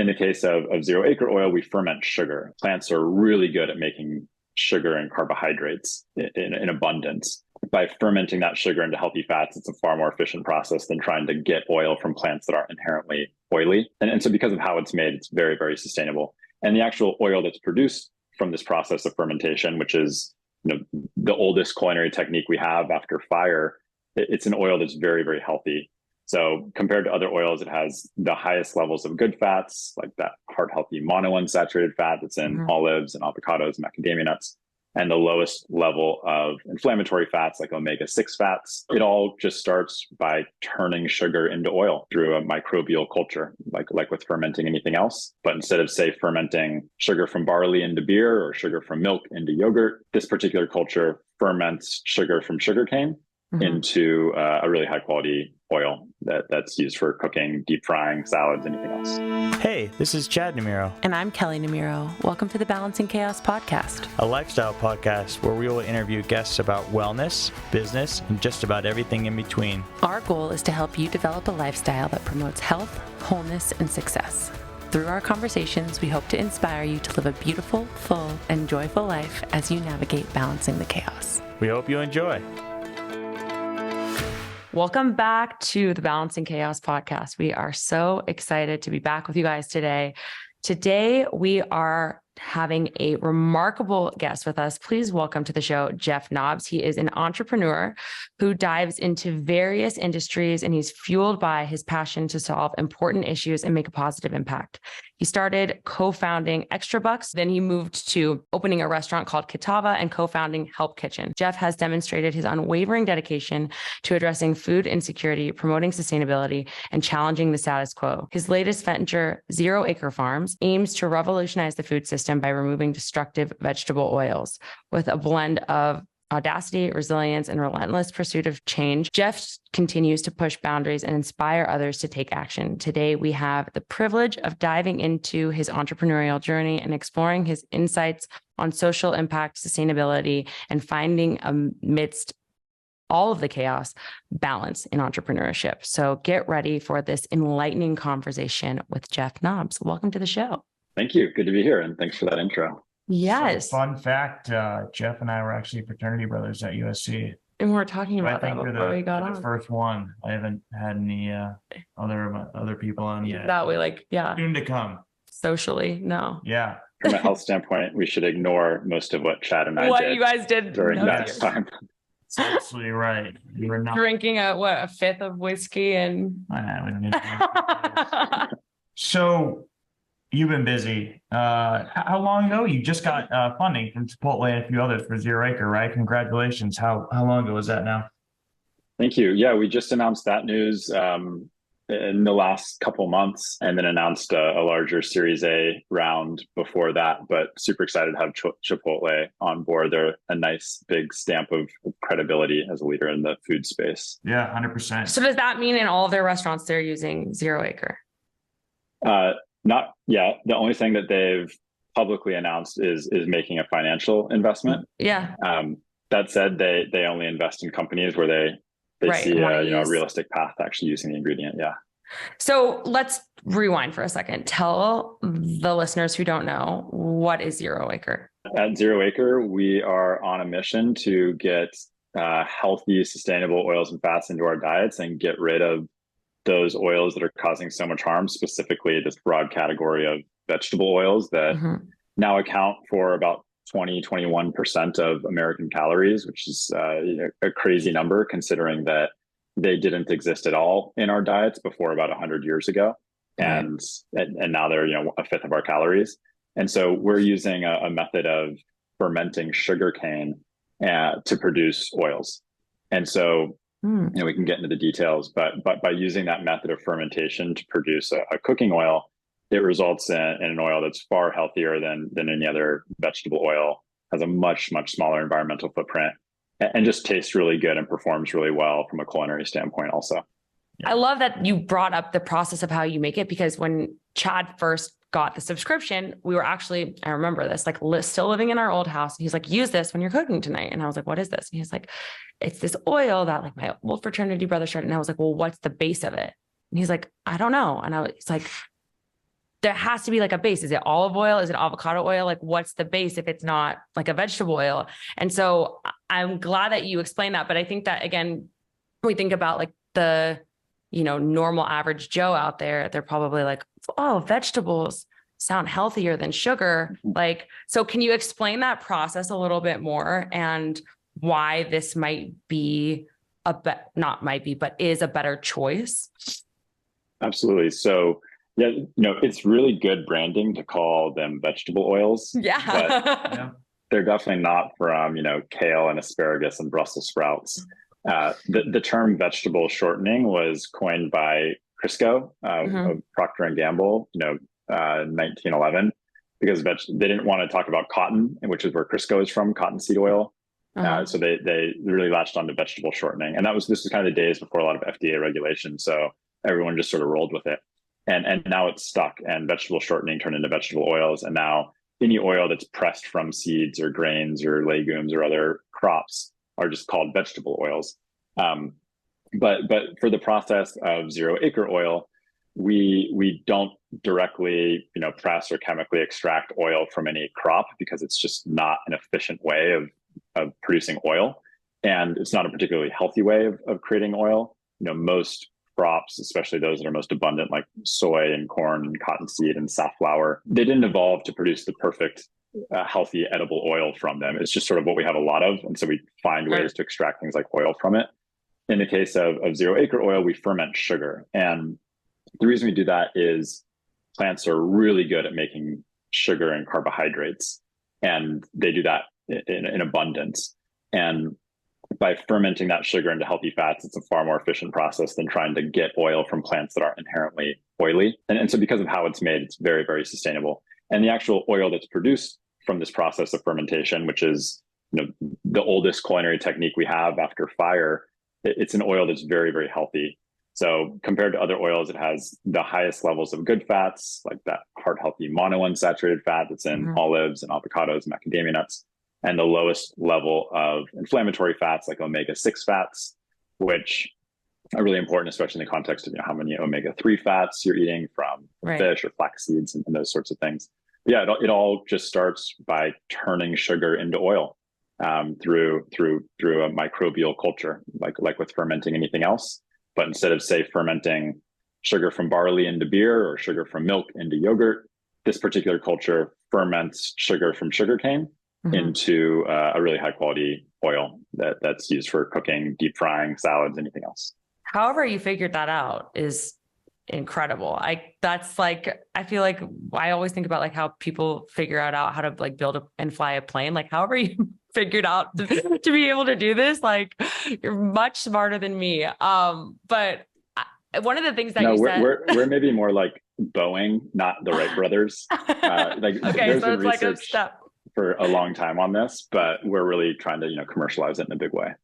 In the case of Zero Acre Oil, we ferment sugar. Plants are really good at making sugar and carbohydrates in abundance. By fermenting that sugar into healthy fats, it's a far more efficient process than trying to get oil from plants that are inherently oily. And so because of how it's made, it's very, very sustainable. And the actual oil that's produced from this process of fermentation, which is the oldest culinary technique we have after fire, it's an oil that's very, very healthy. So compared to other oils, it has the highest levels of good fats, like that heart healthy monounsaturated fat that's in olives and avocados and macadamia nuts, and the lowest level of inflammatory fats like omega-6 fats. It all just starts by turning sugar into oil through a microbial culture, like with fermenting anything else. But instead of, say, fermenting sugar from barley into beer or sugar from milk into yogurt, this particular culture ferments sugar from sugarcane into a really high quality oil that's used for cooking, deep frying, salads, anything else. Hey, this is Chad Namiro. And I'm Kelley Namiro. Welcome to the Balancing Chaos podcast, a lifestyle podcast where we will interview guests about wellness, business, and just about everything in between. Our goal is to help you develop a lifestyle that promotes health, wholeness, and success. Through our conversations, we hope to inspire you to live a beautiful, full, and joyful life as you navigate balancing the chaos. We hope you enjoy. Welcome back to the Balancing Chaos podcast. We are so excited to be back with you guys today. Today, we are having a remarkable guest with us. Please welcome to the show, Jeff Nobbs. He is an entrepreneur who dives into various industries, and he's fueled by his passion to solve important issues and make a positive impact. He started co-founding Extra Bucks. Then he moved to opening a restaurant called Kitava and co-founding Help Kitchen. Jeff has demonstrated his unwavering dedication to addressing food insecurity, promoting sustainability, and challenging the status quo. His latest venture, Zero Acre Farms, aims to revolutionize the food system by removing destructive vegetable oils. With a blend of audacity, resilience, and relentless pursuit of change, Jeff continues to push boundaries and inspire others to take action. Today, we have the privilege of diving into his entrepreneurial journey and exploring his insights on social impact, sustainability, and finding amidst all of the chaos, balance in entrepreneurship. So get ready for this enlightening conversation with Jeff Nobbs. Welcome to the show. Thank you. Good to be here. And thanks for that intro. Yes. So, fun fact, Jeff and I were actually fraternity brothers at USC. And we were talking about that before we got on. The first one. I haven't had any other people on yet. That we Soon to come. Socially, no. Yeah. From a health standpoint, we should ignore most of what Chad and I did. You guys did during that time. That's absolutely right. You were not drinking a fifth of whiskey and. So. You've been busy. How long ago? You just got funding from Chipotle and a few others for Zero Acre, right? Congratulations. How long ago was that now? Thank you. Yeah, we just announced that news in the last couple months, and then announced a larger Series A round before that. But super excited to have Chipotle on board. They're a nice big stamp of credibility as a leader in the food space. Yeah, 100%. So does that mean in all of their restaurants they're using Zero Acre? Not yet. The only thing that they've publicly announced is making a financial investment. Yeah. That said, they only invest in companies where they see a realistic path to actually using the ingredient. Yeah. So let's rewind for a second. Tell the listeners who don't know, what is Zero Acre? At Zero Acre, we are on a mission to get healthy, sustainable oils and fats into our diets and get rid of those oils that are causing so much harm, specifically this broad category of vegetable oils that now account for about 21% of American calories, which is a crazy number considering that they didn't exist at all in our diets before about 100 years ago. And now they're, a fifth of our calories. And so we're using a method of fermenting sugarcane to produce oils. And so we can get into the details, but by using that method of fermentation to produce a cooking oil, it results in an oil that's far healthier than any other vegetable oil, has a much, much smaller environmental footprint, and just tastes really good and performs really well from a culinary standpoint also. I love that you brought up the process of how you make it, because when Chad first got the subscription, we were actually, I remember this, still living in our old house. And he's like, use this when you're cooking tonight. And I was like, what is this? And he's like, it's this oil that my old fraternity brother started. And I was like, well, what's the base of it? And he's like, I don't know. And he's like, there has to be like a base. Is it olive oil? Is it avocado oil? Like what's the base if it's not like a vegetable oil? And so I'm glad that you explained that. But I think that, again, we think about like the, normal average Joe out there, they're probably like, oh, vegetables sound healthier than sugar. Like, so can you explain that process a little bit more and why this might be but is a better choice? Absolutely. So yeah, it's really good branding to call them vegetable oils. Yeah. But they're definitely not from, kale and asparagus and Brussels sprouts. The term vegetable shortening was coined by Crisco of Procter and Gamble, in 1911, because they didn't want to talk about cotton, which is where Crisco is from, cottonseed oil. So they really latched onto vegetable shortening, and this was kind of the days before a lot of FDA regulation. So everyone just sort of rolled with it, and now it's stuck. And vegetable shortening turned into vegetable oils, and now any oil that's pressed from seeds or grains or legumes or other crops are just called vegetable oils. But for the process of Zero Acre Oil, we don't directly press or chemically extract oil from any crop, because it's just not an efficient way of producing oil, and it's not a particularly healthy way of creating oil. Most crops, especially those that are most abundant, like soy and corn and cottonseed and safflower, they didn't evolve to produce the perfect healthy edible oil from them. It's just sort of what we have a lot of, and so we find ways to extract things like oil from it. In the case of Zero Acre Oil, we ferment sugar, and the reason we do that is plants are really good at making sugar and carbohydrates, and they do that in abundance. And by fermenting that sugar into healthy fats, it's a far more efficient process than trying to get oil from plants that are inherently oily. And so because of how it's made, it's very, very sustainable. And the actual oil that's produced from this process of fermentation, which is the oldest culinary technique we have after fire, it's an oil that's very, very healthy. So compared to other oils, it has the highest levels of good fats, like that heart healthy monounsaturated fat that's in olives and avocados and macadamia nuts, and the lowest level of inflammatory fats like omega-6 fats, which are really important, especially in the context of how many omega-3 fats you're eating from fish or flax seeds and those sorts of things. But yeah, it all just starts by turning sugar into oil through a microbial culture, like with fermenting anything else. But instead of, say, fermenting sugar from barley into beer or sugar from milk into yogurt, this particular culture ferments sugar from sugarcane into a really high quality oil that's used for cooking, deep frying, salads, anything else. However you figured that out is incredible. I feel like I always think about like how people figure out how to like build and fly a plane. Like however you figured out to be able to do this, like you're much smarter than me. But one of the things that you said, we're maybe more like Boeing, not the Wright brothers. Okay, there's so been it's like a research step for a long time on this, but we're really trying to commercialize it in a big way.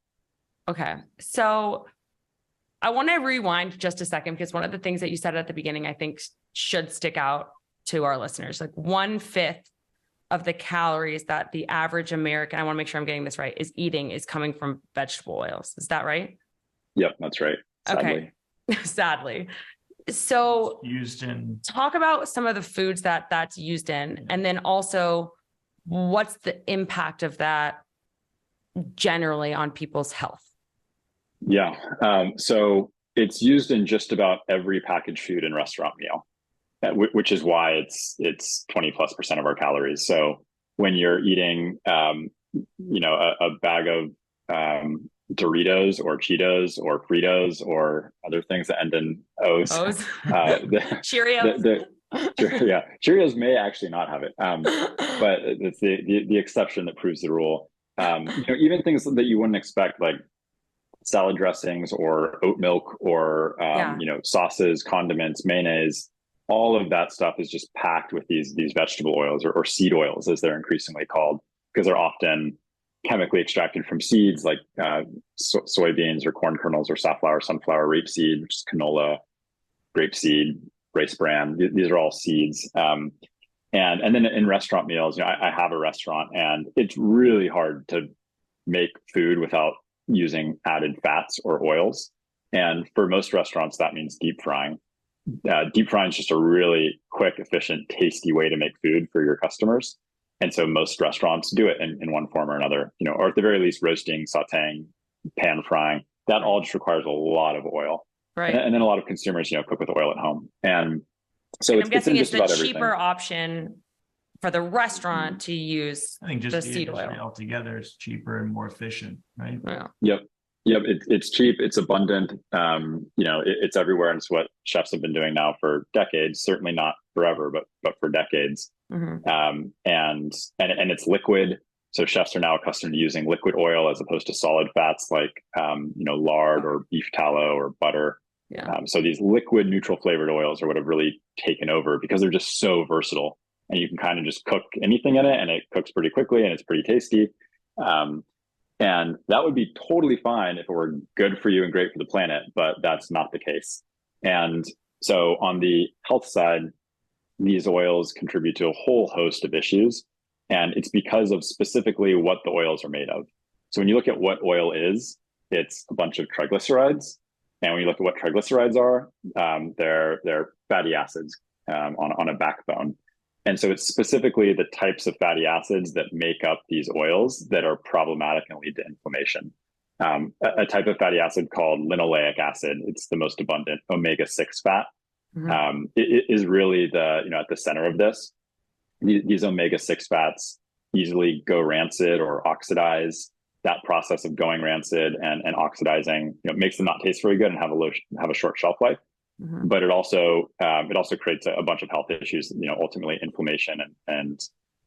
Okay, so I want to rewind just a second, because one of the things that you said at the beginning, I think should stick out to our listeners. Like 1/5 of the calories that the average American, I want to make sure I'm getting this right, is eating is coming from vegetable oils. Is that right? Yep, that's right. Sadly. Okay. Sadly. So talk about some of the foods that's used in, and then also what's the impact of that generally on people's health? Yeah. So it's used in just about every packaged food and restaurant meal, which is why it's 20+% of our calories. So when you're eating, a bag of Doritos or Cheetos or Fritos or other things that end in O's, Cheerios. Cheerios may actually not have it, but it's the exception that proves the rule. Even things that you wouldn't expect, like salad dressings or oat milk or sauces, condiments, mayonnaise, all of that stuff is just packed with these vegetable oils or seed oils, as they're increasingly called, because they're often chemically extracted from seeds like soybeans or corn kernels or safflower, sunflower, rapeseed, which is canola, grapeseed, rice bran. These are all seeds. And then in restaurant meals, I have a restaurant, and it's really hard to make food without using added fats or oils. And for most restaurants, that means deep frying. deep frying is just a really quick, efficient, tasty way to make food for your customers. And so most restaurants do it in one form or another, or at the very least, roasting, sauteing, pan frying. That all just requires a lot of oil. Right. And then a lot of consumers, cook with oil at home. And so I'm guessing it's the cheaper everything. option for the restaurant to use. I think just the the seed industry oil altogether is cheaper and more efficient, right? Yeah. Yep. It's cheap. It's abundant. It's everywhere. And it's what chefs have been doing now for decades, certainly not forever, but for decades. Mm-hmm. And it's liquid. So chefs are now accustomed to using liquid oil as opposed to solid fats like, lard or beef tallow or butter. Yeah. So these liquid neutral flavored oils are what have really taken over because they're just so versatile, and you can kind of just cook anything in it and it cooks pretty quickly and it's pretty tasty. And that would be totally fine if it were good for you and great for the planet, but that's not the case. And so on the health side, these oils contribute to a whole host of issues. And it's because of specifically what the oils are made of. So when you look at what oil is, it's a bunch of triglycerides. And when you look at what triglycerides are, they're fatty acids on a backbone. And so it's specifically the types of fatty acids that make up these oils that are problematic and lead to inflammation. A type of fatty acid called linoleic acid, it's the most abundant omega-6 fat. Mm-hmm. It is really at the center of this. These omega-6 fats easily go rancid or oxidize. That process of going rancid and oxidizing, makes them not taste very good and have a short shelf life. Mm-hmm. But it also creates a bunch of health issues, ultimately inflammation and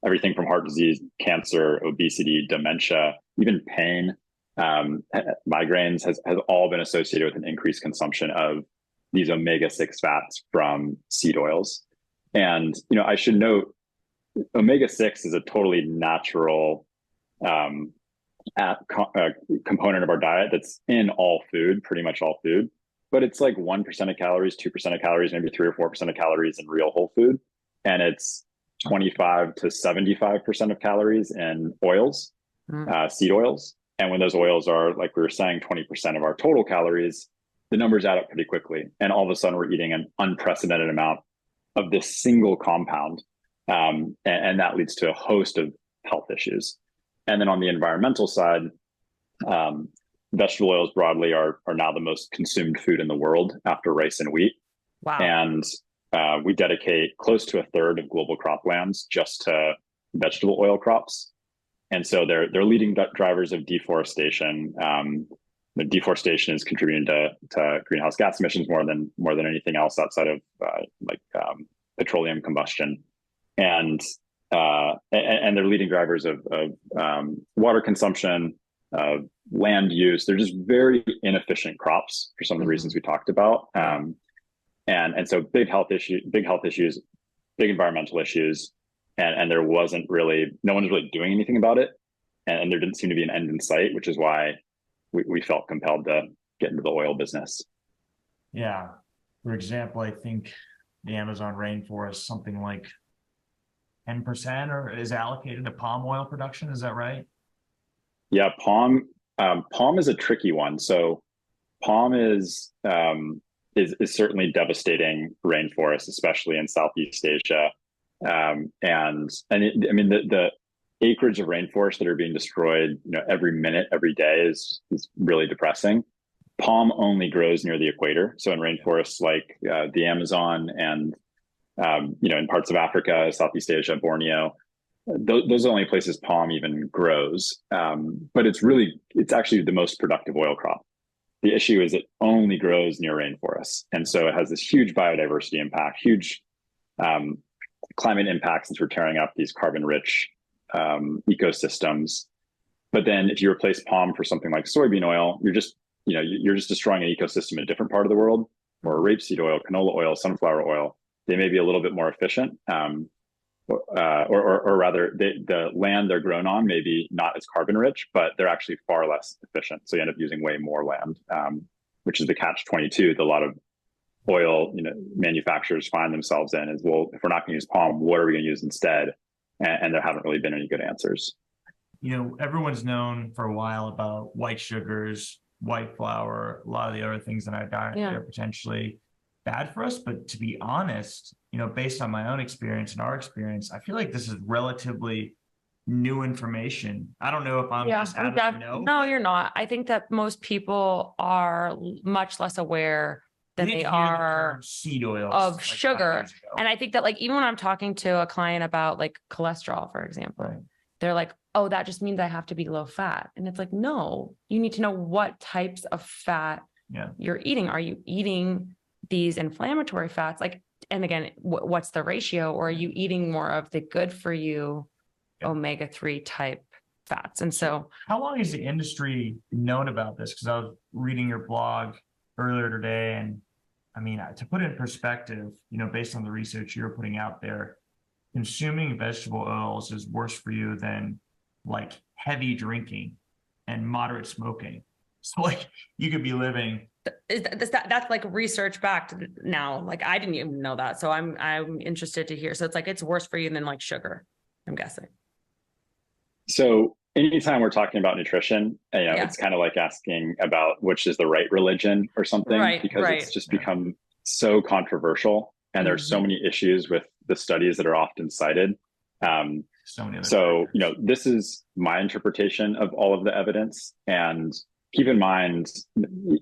everything from heart disease, cancer, obesity, dementia, even pain, migraines has all been associated with an increased consumption of these omega-6 fats from seed oils. And, I should note, omega-6 is a totally natural component of our diet that's in all food, pretty much all food. But it's like 1% of calories, 2% of calories, maybe 3 or 4% of calories in real whole food. And it's 25 to 75% of calories in oils, seed oils. And when those oils are, like we were saying, 20% of our total calories, the numbers add up pretty quickly. And all of a sudden we're eating an unprecedented amount of this single compound. And that leads to a host of health issues. And then on the environmental side, vegetable oils broadly are now the most consumed food in the world after rice and wheat. Wow. And we dedicate close to a third of global croplands just to vegetable oil crops. And so they're leading drivers of deforestation. The deforestation is contributing to greenhouse gas emissions more than anything else outside of petroleum combustion. And they're leading drivers of water consumption, land use. They're just very inefficient crops for some of the reasons we talked about. And so big health issues, big environmental issues. And no one's really doing anything about it. And there didn't seem to be an end in sight, which is why we felt compelled to get into the oil business. Yeah. For example, I think the Amazon rainforest, something like 10% or is allocated to palm oil production. Is that right? Yeah, palm is a tricky one. So palm is certainly devastating rainforests, especially in Southeast Asia. The acreage of rainforests that are being destroyed, every minute, every day is really depressing. Palm only grows near the equator. So in rainforests like the Amazon and in parts of Africa, Southeast Asia, Borneo, those are the only places palm even grows. But it's actually the most productive oil crop. The issue is it only grows near rainforests. And so it has this huge biodiversity impact, huge climate impacts since we're tearing up these carbon-rich ecosystems. But then if you replace palm for something like soybean oil, you're just destroying an ecosystem in a different part of the world, or rapeseed oil, canola oil, sunflower oil. They may be a little bit more efficient, or rather the land they're grown on may be not as carbon rich, but they're actually far less efficient. So you end up using way more land, which is the catch-22 that a lot of oil manufacturers find themselves in is, well, if we're not going to use palm, what are we going to use instead? And there haven't really been any good answers. Everyone's known for a while about white sugars, white flour, a lot of the other things in our diet that are potentially bad for us. But to be honest, based on my own experience and our experience, I feel like this is relatively new information. I don't know if I'm just out of the know. No, you're not. I think that most people are much less aware than they are seed oils of sugar. And I think that like, even when I'm talking to a client about like cholesterol, for example, they're like, oh, that just means I have to be low fat. And it's like, no, you need to know what types of fat you're eating. Are you eating these inflammatory fats? Like, and again, what's the ratio? Or are you eating more of the good for you omega-3 type fats? And so how long has the industry known about this? Because I was reading your blog earlier today, and I mean, to put it in perspective, based on the research you're putting out there, consuming vegetable oils is worse for you than like heavy drinking and moderate smoking. So like you could be living. That's like research backed now. Like I didn't even know that. So I'm interested to hear. So it's like, it's worse for you than like sugar, I'm guessing. So anytime we're talking about nutrition, it's kind of like asking about which is the right religion or something, because it's just become so controversial, and there's so many issues with the studies that are often cited. So this is my interpretation of all of the evidence. And keep in mind,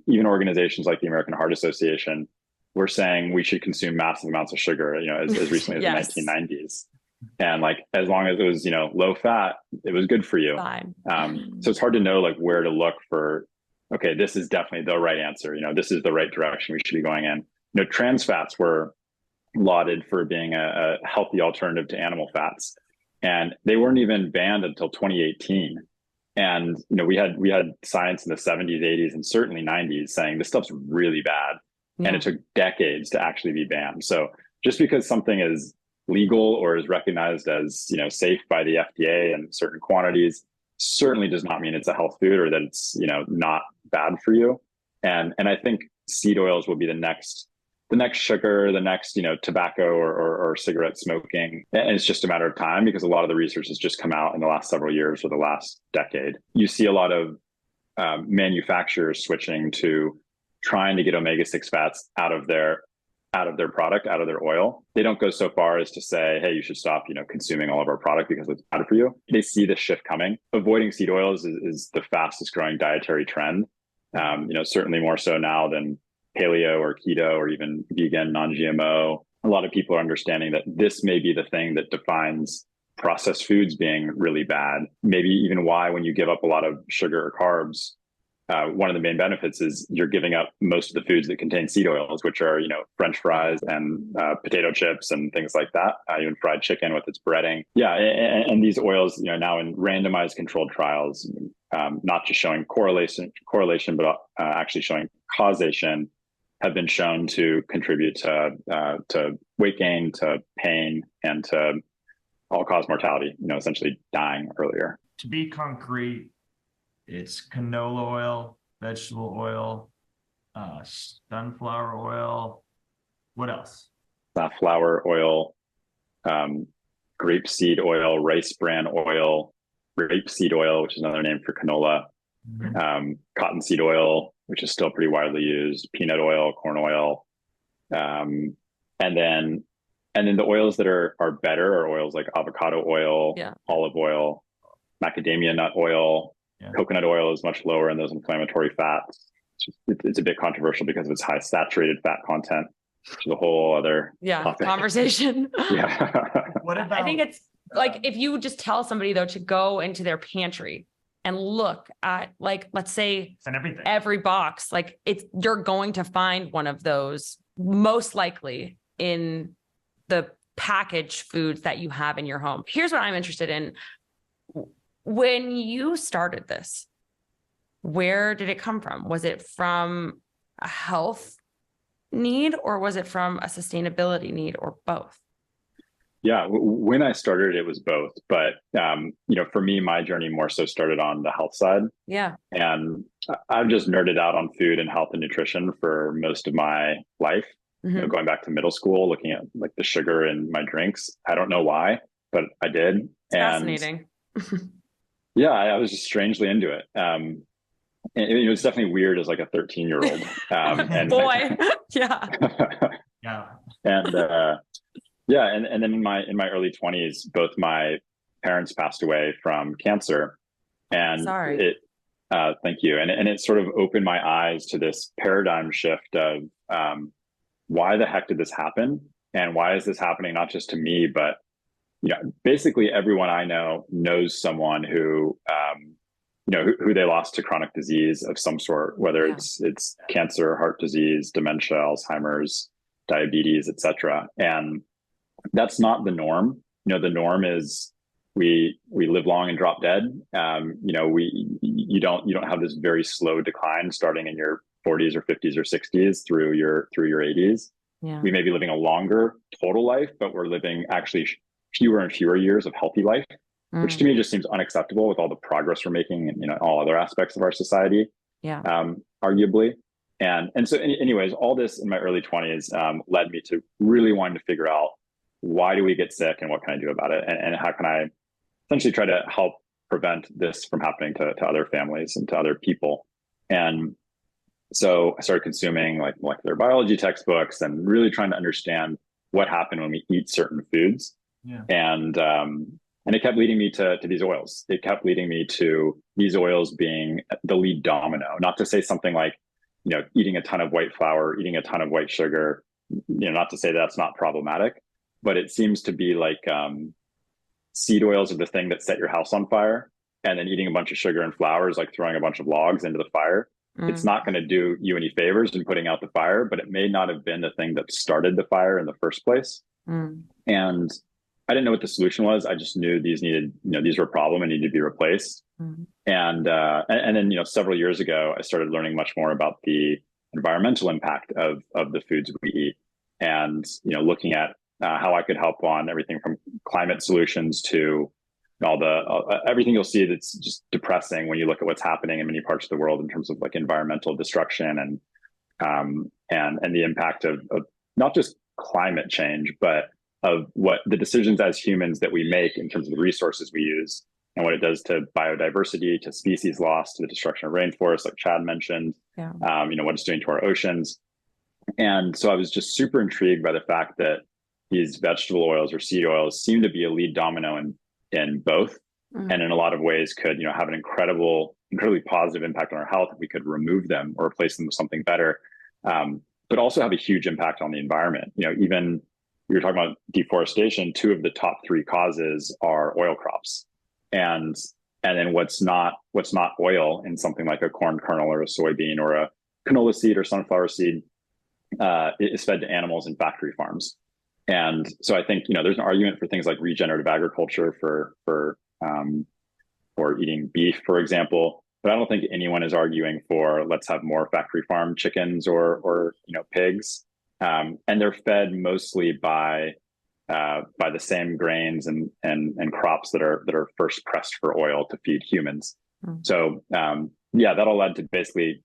even organizations like the American Heart Association were saying we should consume massive amounts of sugar, as recently as the 1990s. And like, as long as it was, low fat, it was good for you. So it's hard to know like where to look for, okay, this is definitely the right answer. This is the right direction we should be going in. Trans fats were lauded for being a healthy alternative to animal fats, and they weren't even banned until 2018. And, we had science in the 70s, 80s, and certainly 90s saying this stuff's really bad. And it took decades to actually be banned. So just because something is legal or is recognized as safe by the FDA in certain quantities certainly does not mean it's a health food or that it's not bad for you. And I think seed oils will be the next sugar, the next tobacco or cigarette smoking. And it's just a matter of time, because a lot of the research has just come out in the last several years or the last decade. You see a lot of manufacturers switching to trying to get omega-6 fats out of their product, out of their oil. They don't go so far as to say, hey, you should stop, consuming all of our product because it's bad for you. They see the shift coming. Avoiding seed oils is the fastest growing dietary trend. Certainly more so now than paleo or keto or even vegan, non-GMO. A lot of people are understanding that this may be the thing that defines processed foods being really bad. Maybe even why, when you give up a lot of sugar or carbs, one of the main benefits is you're giving up most of the foods that contain seed oils, which are, French fries and potato chips and things like that, even fried chicken with its breading. Yeah. And these oils, now in randomized controlled trials, not just showing correlation, but actually showing causation, have been shown to contribute to weight gain, to pain, and to all-cause mortality, essentially dying earlier. To be concrete, it's canola oil, vegetable oil, sunflower oil. What else? Flour oil, grapeseed oil, rice bran oil, rapeseed oil, which is another name for canola, cottonseed oil, which is still pretty widely used, peanut oil, corn oil, and then the oils that are better are oils like avocado oil, olive oil, macadamia nut oil. Coconut oil is much lower in those inflammatory fats. It's a bit controversial because of its high saturated fat content, which is a whole other conversation. What about? I think it's like, if you just tell somebody though to go into their pantry and look at, like, let's say every box, like you're going to find one of those most likely in the packaged foods that you have in your home. Here's what I'm interested in. When you started this, where did it come from? Was it from a health need, or was it from a sustainability need, or both? Yeah, when I started, it was both. But, for me, my journey more so started on the health side. Yeah. And I've just nerded out on food and health and nutrition for most of my life. Going back to middle school, looking at like the sugar in my drinks. I don't know why, but I did. Fascinating. Yeah, I was just strangely into it. And it was definitely weird as like a 13-year-old. And Boy, yeah. Yeah. and yeah, and then in my early 20s, both my parents passed away from cancer, and Sorry. it thank you, and it sort of opened my eyes to this paradigm shift of why the heck did this happen, and why is this happening not just to me, but basically everyone I know knows someone who who they lost to chronic disease of some sort, whether it's cancer, heart disease, dementia, Alzheimer's, diabetes, etc. And that's not the norm. The norm is we live long and drop dead. You don't have this very slow decline starting in your 40s or 50s or 60s through your 80s. Yeah. We may be living a longer total life, but we're living actually fewer and fewer years of healthy life, which to me just seems unacceptable with all the progress we're making and all other aspects of our society. Yeah. Arguably. And so anyways, all this in my early 20s led me to really wanting to figure out, why do we get sick and what can I do about it? And how can I essentially try to help prevent this from happening to other families and to other people? And so I started consuming like molecular biology textbooks and really trying to understand what happened when we eat certain foods. Yeah. And it kept leading me to these oils. It kept leading me to these oils being the lead domino, not to say something like, eating a ton of white flour, eating a ton of white sugar, not to say that's not problematic, but it seems to be like seed oils are the thing that set your house on fire, and then eating a bunch of sugar and flour is like throwing a bunch of logs into the fire. It's not going to do you any favors in putting out the fire, but it may not have been the thing that started the fire in the first place. And I didn't know what the solution was. I just knew these needed, these were a problem and needed to be replaced. And then, several years ago, I started learning much more about the environmental impact of the foods we eat, and, looking at how I could help on everything from climate solutions to everything you'll see that's just depressing when you look at what's happening in many parts of the world in terms of like environmental destruction and the impact of not just climate change, but of what the decisions as humans that we make in terms of the resources we use and what it does to biodiversity, to species loss, to the destruction of rainforests, like Chad mentioned, what it's doing to our oceans. And so I was just super intrigued by the fact that these vegetable oils or seed oils seem to be a lead domino in both, and in a lot of ways could, have an incredibly positive impact on our health if we could remove them or replace them with something better, but also have a huge impact on the environment. Even we were talking about deforestation, 2 of the top 3 causes are oil crops. And then what's not oil in something like a corn kernel or a soybean or a canola seed or sunflower seed is fed to animals in factory farms. And so I think, there's an argument for things like regenerative agriculture for eating beef, for example, but I don't think anyone is arguing for let's have more factory farm chickens or pigs. And they're fed mostly by the same grains and crops that are first pressed for oil to feed humans. So that all led to basically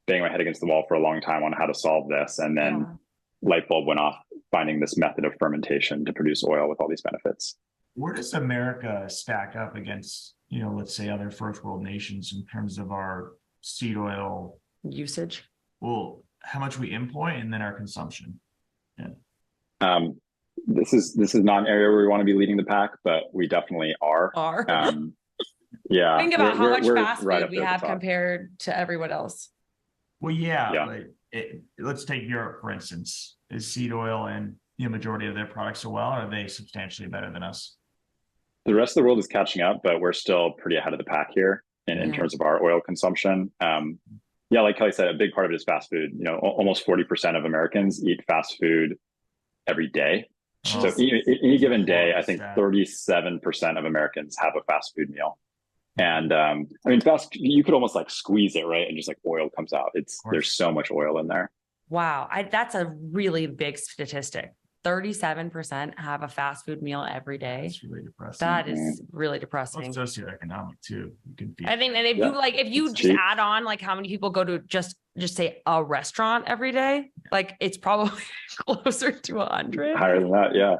banging my head against the wall for a long time on how to solve this, and then light bulb went off, finding this method of fermentation to produce oil with all these benefits. Where does America stack up against, let's say other first world nations in terms of our seed oil usage? Well, how much we import and then our consumption. This is not an area where we want to be leading the pack, but we definitely are. Think about how much fast food we have compared to everyone else. Well, let's take Europe, for instance. Is seed oil and the majority of their products so well, or are they substantially better than us? The rest of the world is catching up, but we're still pretty ahead of the pack here in terms of our oil consumption. Like Kelley said, a big part of it is fast food. Almost 40% of Americans eat fast food every day. So any given day, I think 37% of Americans have a fast food meal. And you could almost like squeeze it, right? And just like oil comes out. There's so much oil in there. Wow. That's a really big statistic. 37% have a fast food meal every day. That's really depressing. That is really depressing. It's socioeconomic too. I think, and if you just add on like how many people go to just say a restaurant every day, like it's probably closer to 100. Higher than that, yeah.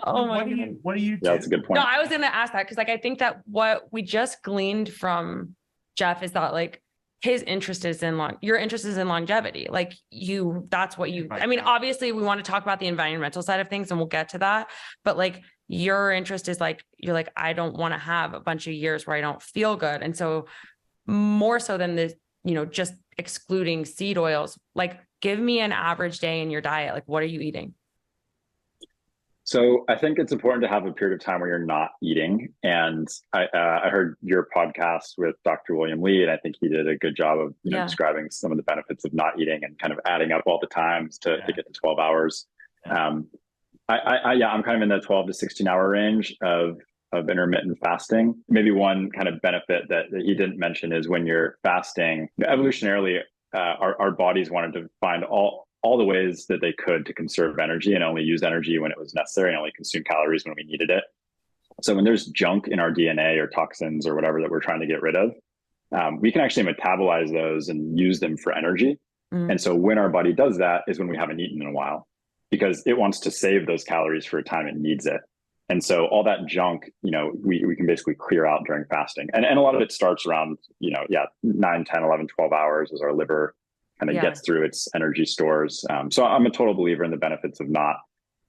Oh my God. What do you do? Yeah, that's a good point. No, I was going to ask that because like I think that what we just gleaned from Jeff is that like his interest is in your interest is in longevity. Like that's what I mean, obviously we want to talk about the environmental side of things and we'll get to that, but like your interest is like, you're like, I don't want to have a bunch of years where I don't feel good. And so more so than this, just excluding seed oils, like give me an average day in your diet. Like, what are you eating? So I think it's important to have a period of time where you're not eating. And I heard your podcast with Dr. William Lee, and I think he did a good job of describing some of the benefits of not eating and kind of adding up all the times to get to 12 hours. I'm kind of in the 12 to 16 hour range of intermittent fasting. Maybe one kind of benefit that he didn't mention is when you're fasting, evolutionarily, our bodies wanted to find all the ways that they could to conserve energy and only use energy when it was necessary and only consume calories when we needed it. So when there's junk in our DNA or toxins or whatever that we're trying to get rid of, we can actually metabolize those and use them for energy. And so when our body does that is when we haven't eaten in a while, because it wants to save those calories for a time it needs it. And so all that junk, we can basically clear out during fasting. And a lot of it starts around, 9, 10, 11, 12 hours as our liver kind of gets through its energy stores. So I'm a total believer in the benefits of not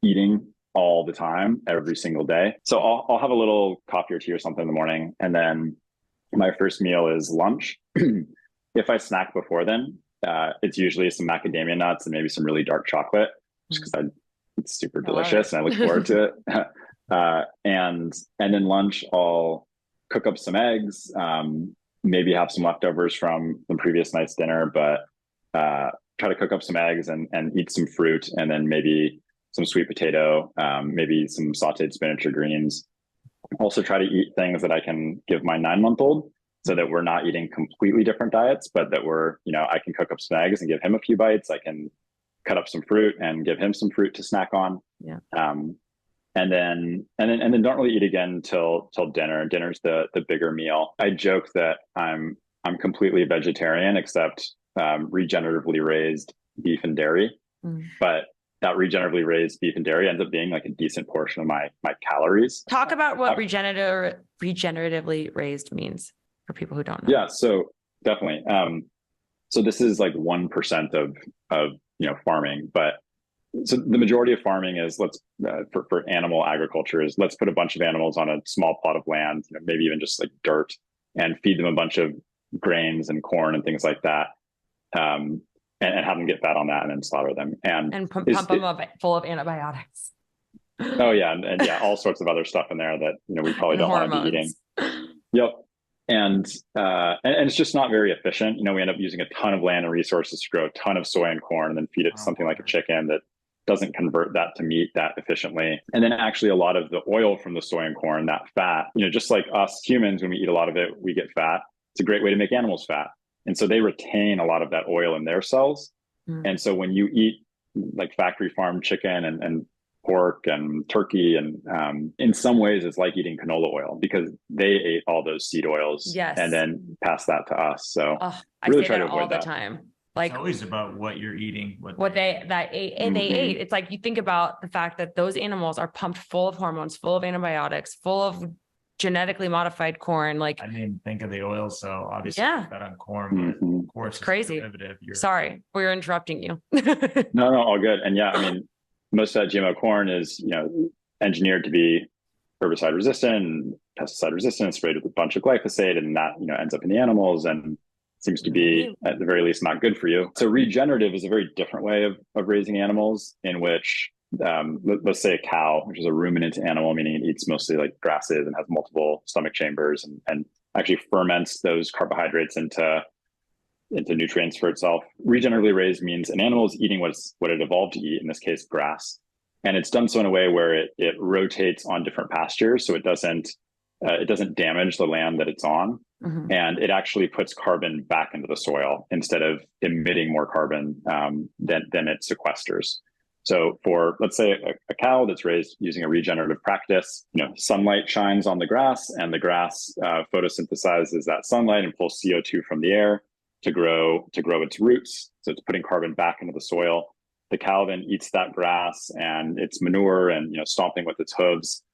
eating all the time, every single day. So I'll have a little coffee or tea or something in the morning. And then my first meal is lunch. If I snack before then, it's usually some macadamia nuts and maybe some really dark chocolate, just because it's super delicious and I look forward to it. And then lunch, I'll cook up some eggs, maybe have some leftovers from the previous night's dinner, but try to cook up some eggs and eat some fruit, and then maybe some sweet potato, maybe some sauteed spinach or greens. Also try to eat things that I can give my 9-month-old, so that we're not eating completely different diets, but that I can cook up some eggs and give him a few bites. I can cut up some fruit and give him some fruit to snack on. Yeah. And then don't really eat again till dinner. Dinner's the bigger meal. I joke that I'm completely vegetarian except regeneratively raised beef and dairy, but that regeneratively raised beef and dairy ends up being like a decent portion of my calories. Talk about what regeneratively raised means for people who don't know. Yeah, so definitely. So this is like 1% of farming, but so the majority of farming is for animal agriculture is let's put a bunch of animals on a small plot of land, maybe even just like dirt, and feed them a bunch of grains and corn and things like that, and have them get fat on that and then slaughter them and pump them up full of antibiotics. Oh yeah, and all sorts of other stuff in there that we probably don't want to be eating. Yep. And it's just not very efficient. We end up using a ton of land and resources to grow a ton of soy and corn and then feed it to something like a chicken that doesn't convert that to meat that efficiently. And then actually a lot of the oil from the soy and corn, that fat, just like us humans, when we eat a lot of it, we get fat. It's a great way to make animals fat. And so they retain a lot of that oil in their cells. And so when you eat like factory farmed chicken and pork and turkey, and in some ways it's like eating canola oil because they ate all those seed oils and then passed that to us. So I really try to avoid that all the time. Like it's always about what you're eating, what they ate. It's like you think about the fact that those animals are pumped full of hormones, full of antibiotics, full of genetically modified corn. Like I didn't think of the oil, so obviously that on corn, but of course, it's crazy. Sorry, we're interrupting you. No, all good. And most of that GMO corn is engineered to be herbicide resistant and pesticide resistant, sprayed with a bunch of glyphosate, and that ends up in the animals and seems to be at the very least not good for you. So regenerative is a very different way of raising animals, in which let's say a cow, which is a ruminant animal, meaning it eats mostly like grasses and has multiple stomach chambers and actually ferments those carbohydrates into nutrients for itself. Regeneratively raised means an animal is eating what it evolved to eat, in this case grass, and it's done so in a way where it rotates on different pastures, so it doesn't damage the land that it's on. And it actually puts carbon back into the soil instead of emitting more carbon than it sequesters. So for, let's say, a cow that's raised using a regenerative practice, sunlight shines on the grass, and the grass photosynthesizes that sunlight and pulls CO2 from the air to grow its roots. So it's putting carbon back into the soil. The cow then eats that grass and its manure and stomping with its hooves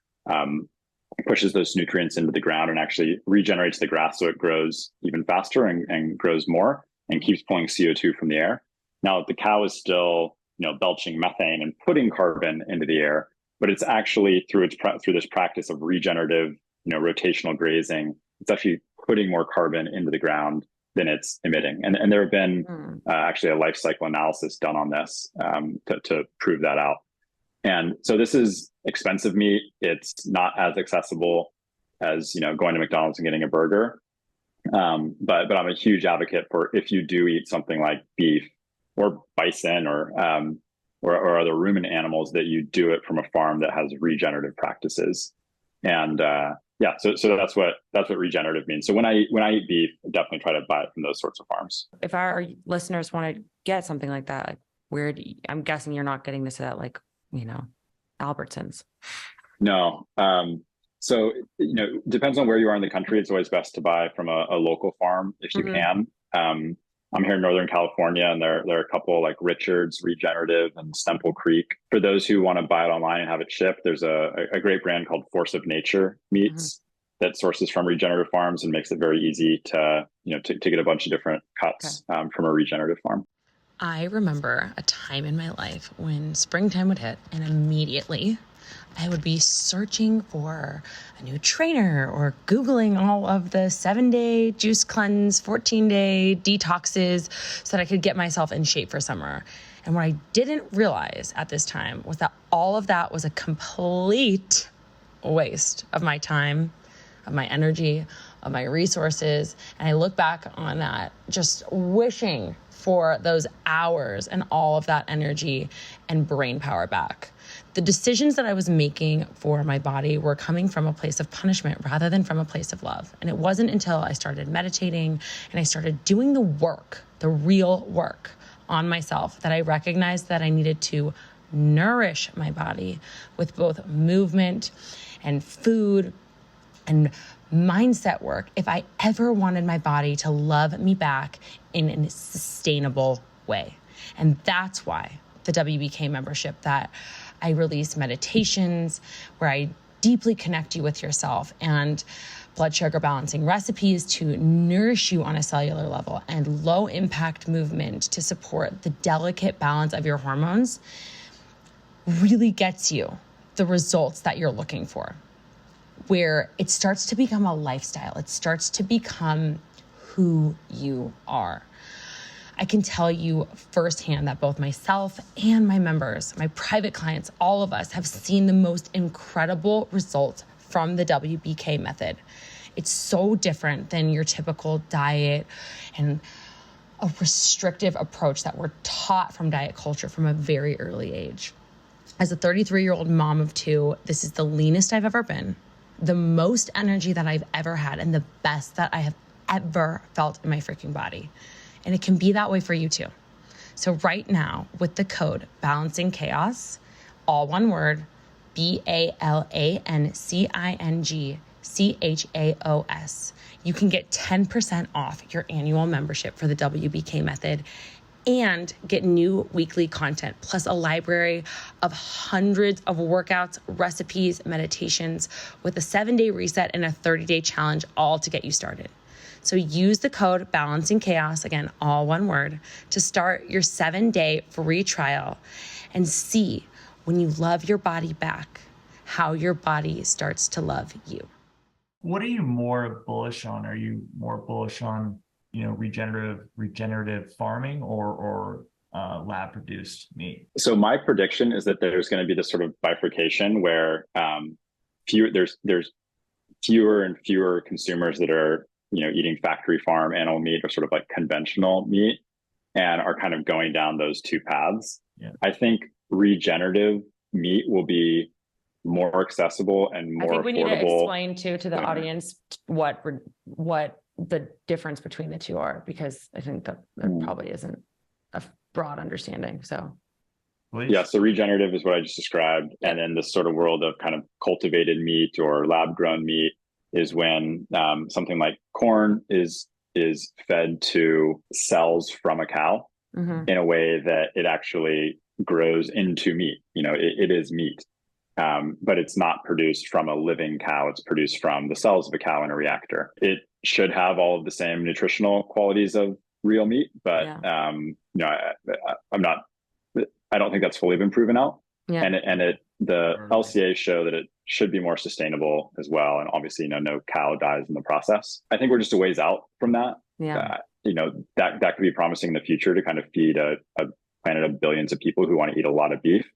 pushes those nutrients into the ground and actually regenerates the grass so it grows even faster and grows more and keeps pulling CO2 from the air. Now, the cow is still, belching methane and putting carbon into the air, but it's actually through this practice of regenerative, rotational grazing, it's actually putting more carbon into the ground than it's emitting. And there have been actually a life cycle analysis done on this to prove that out. And so this is expensive meat. It's not as accessible as, going to McDonald's and getting a burger. But I'm a huge advocate for, if you do eat something like beef or bison or other ruminant animals, that you do it from a farm that has regenerative practices. And so that's what regenerative means. So when I eat beef, I definitely try to buy it from those sorts of farms. If our listeners want to get something like that, I'm guessing you're not getting this at Albertsons. No. So, depends on where you are in the country. It's always best to buy from a local farm if you can. I'm here in Northern California, and there are a couple like Richard's Regenerative and Stemple Creek. For those who want to buy it online and have it shipped, there's a great brand called Force of Nature Meats that sources from regenerative farms and makes it very easy to get a bunch of different cuts from a regenerative farm. I remember a time in my life when springtime would hit, and immediately I would be searching for a new trainer or Googling all of the 7-day juice cleanse, 14-day detoxes so that I could get myself in shape for summer. And what I didn't realize at this time was that all of that was a complete waste of my time, of my energy, of my resources. And I look back on that just wishing for those hours and all of that energy and brain power back. The decisions that I was making for my body were coming from a place of punishment rather than from a place of love. And it wasn't until I started meditating and I started doing the work, the real work on myself, that I recognized that I needed to nourish my body with both movement and food and mindset work if I ever wanted my body to love me back in a sustainable way. And that's why the WBK membership, that I release meditations where I deeply connect you with yourself, and blood sugar balancing recipes to nourish you on a cellular level, and low impact movement to support the delicate balance of your hormones, really gets you the results that you're looking for, where it starts to become a lifestyle. It starts to become who you are. I can tell you firsthand that both myself and my members, my private clients, all of us have seen the most incredible results from the WBK method. It's so different than your typical diet and a restrictive approach that we're taught from diet culture from a very early age. As a 33-year-old mom of 2, this is the leanest I've ever been, the most energy that I've ever had, and the best that I have ever felt in my freaking body. And it can be that way for you too. So right now, with the code Balancing Chaos, all one word, BALANCINGCHAOS, you can get 10% off your annual membership for the WBK method and get new weekly content, plus a library of hundreds of workouts, recipes, meditations, with a 7-day reset and a 30-day challenge, all to get you started. So use the code Balancing Chaos, again, all one word, to start your 7-day free trial and see, when you love your body back, how your body starts to love you. What are you more bullish on? Are you more bullish on, regenerative farming or lab produced meat? So my prediction is that there's going to be this sort of bifurcation where there's fewer and fewer consumers that are eating factory farm animal meat or sort of like conventional meat, and are kind of going down those two paths. Yeah. I think regenerative meat will be more accessible and more affordable. I think we need to explain to the audience what the difference between the two are, because I think that there probably isn't a broad understanding. So yeah, so regenerative is what I just described. And then this sort of world of kind of cultivated meat or lab grown meat is when something like corn is fed to cells from a cow in a way that it actually grows into meat. It is meat. but it's not produced from a living cow. It's produced from the cells of a cow in a reactor. It should have all of the same nutritional qualities of real meat, but I don't think that's fully been proven out. Yeah. And the LCA show that it should be more sustainable as well. And obviously, no cow dies in the process. I think we're just a ways out from that. Yeah. That could be promising in the future to kind of feed a planet of billions of people who want to eat a lot of beef.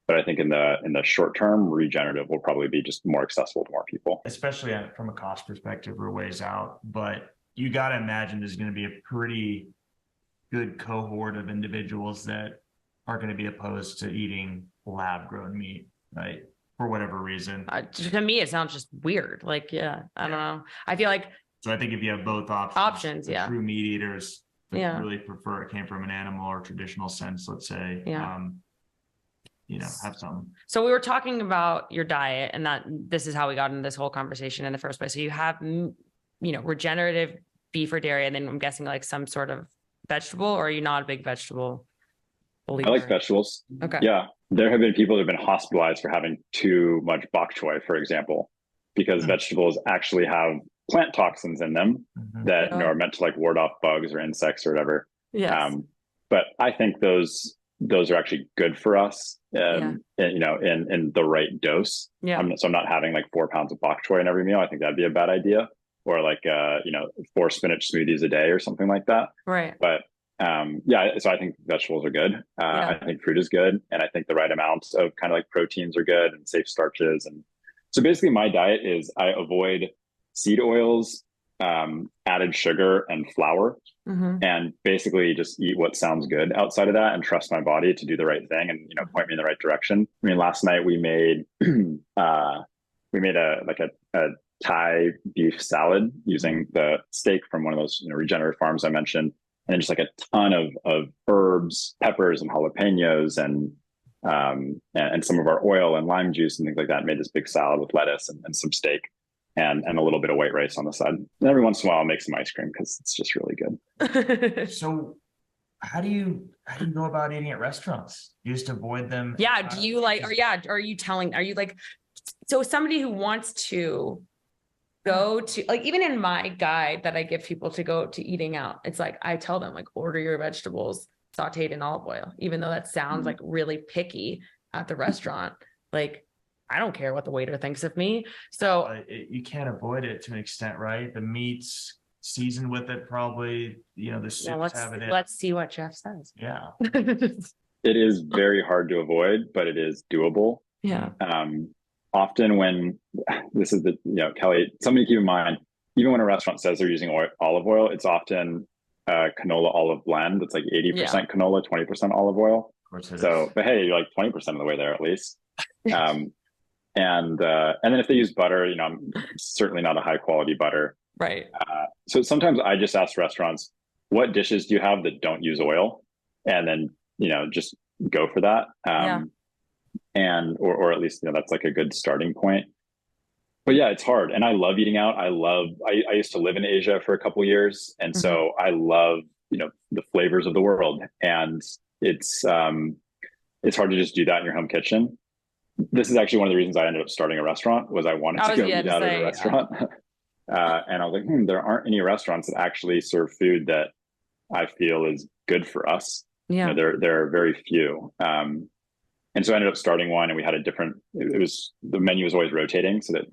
But I think in the short term, regenerative will probably be just more accessible to more people. Especially from a cost perspective, we're ways out. But you got to imagine there's going to be a pretty good cohort of individuals that are going to be opposed to eating lab-grown meat, right? For whatever reason. To me, it sounds just weird. I don't know. I feel like. So I think if you have both options, true meat eaters really prefer it came from an animal or traditional sense, let's say. Have some. So we were talking about your diet, and that this is how we got into this whole conversation in the first place. So you have, regenerative beef or dairy, and then I'm guessing like some sort of vegetable, or are you not a big vegetable believer? I like vegetables. Okay. Yeah. There have been people that have been hospitalized for having too much bok choy, for example, because vegetables actually have plant toxins in them that are meant to like ward off bugs or insects or whatever. Yes. But I think those are actually good for us, in the right dose. Yeah. So I'm not having like 4 pounds of bok choy in every meal. I think that'd be a bad idea. Or like 4 spinach smoothies a day or something like that. Right. But so I think vegetables are good. I think fruit is good, and I think the right amounts of kind of like proteins are good and safe starches. And so basically, my diet is I avoid seed oils, added sugar, and flour, and basically just eat what sounds good outside of that, and trust my body to do the right thing and point me in the right direction. I mean, last night we made a Thai beef salad using the steak from one of those regenerative farms I mentioned, and then just like a ton of herbs, peppers, and jalapenos, and some of our oil and lime juice and things like that. Made this big salad with lettuce and some steak and a little bit of white rice on the side. And every once in a while I'll make some ice cream because it's just really good. So how do you go about eating at restaurants? You just avoid them? Yeah. Do you so somebody who wants to go to, like, even in my guide that I give people to go to eating out, it's like, I tell them like, order your vegetables sauteed in olive oil, even though that sounds like really picky at the restaurant. Like, I don't care what the waiter thinks of me. So you can't avoid it to an extent, right? The meats seasoned with it, probably, the soups have it in. Let's see what Jeff says. Yeah. It is very hard to avoid, but it is doable. Yeah. Often when this is Kelley, something to keep in mind, even when a restaurant says they're using olive oil, it's often a canola olive blend. It's like 80% canola, 20% olive oil. Of course it is. But hey, you're like 20% of the way there at least. And then if they use butter, I'm certainly not a high quality butter. Right. So sometimes I just ask restaurants, what dishes do you have that don't use oil? And then, just go for that. And, or at least, that's like a good starting point. But yeah, it's hard. And I love eating out. I used to live in Asia for a couple of years. And so I love, the flavors of the world. And it's hard to just do that in your home kitchen. This is actually one of the reasons I ended up starting a restaurant, was I wanted to go eat out at a restaurant. And I was like, there aren't any restaurants that actually serve food that I feel is good for us. Yeah. There are very few. And so I ended up starting one, and we had the menu was always rotating so that,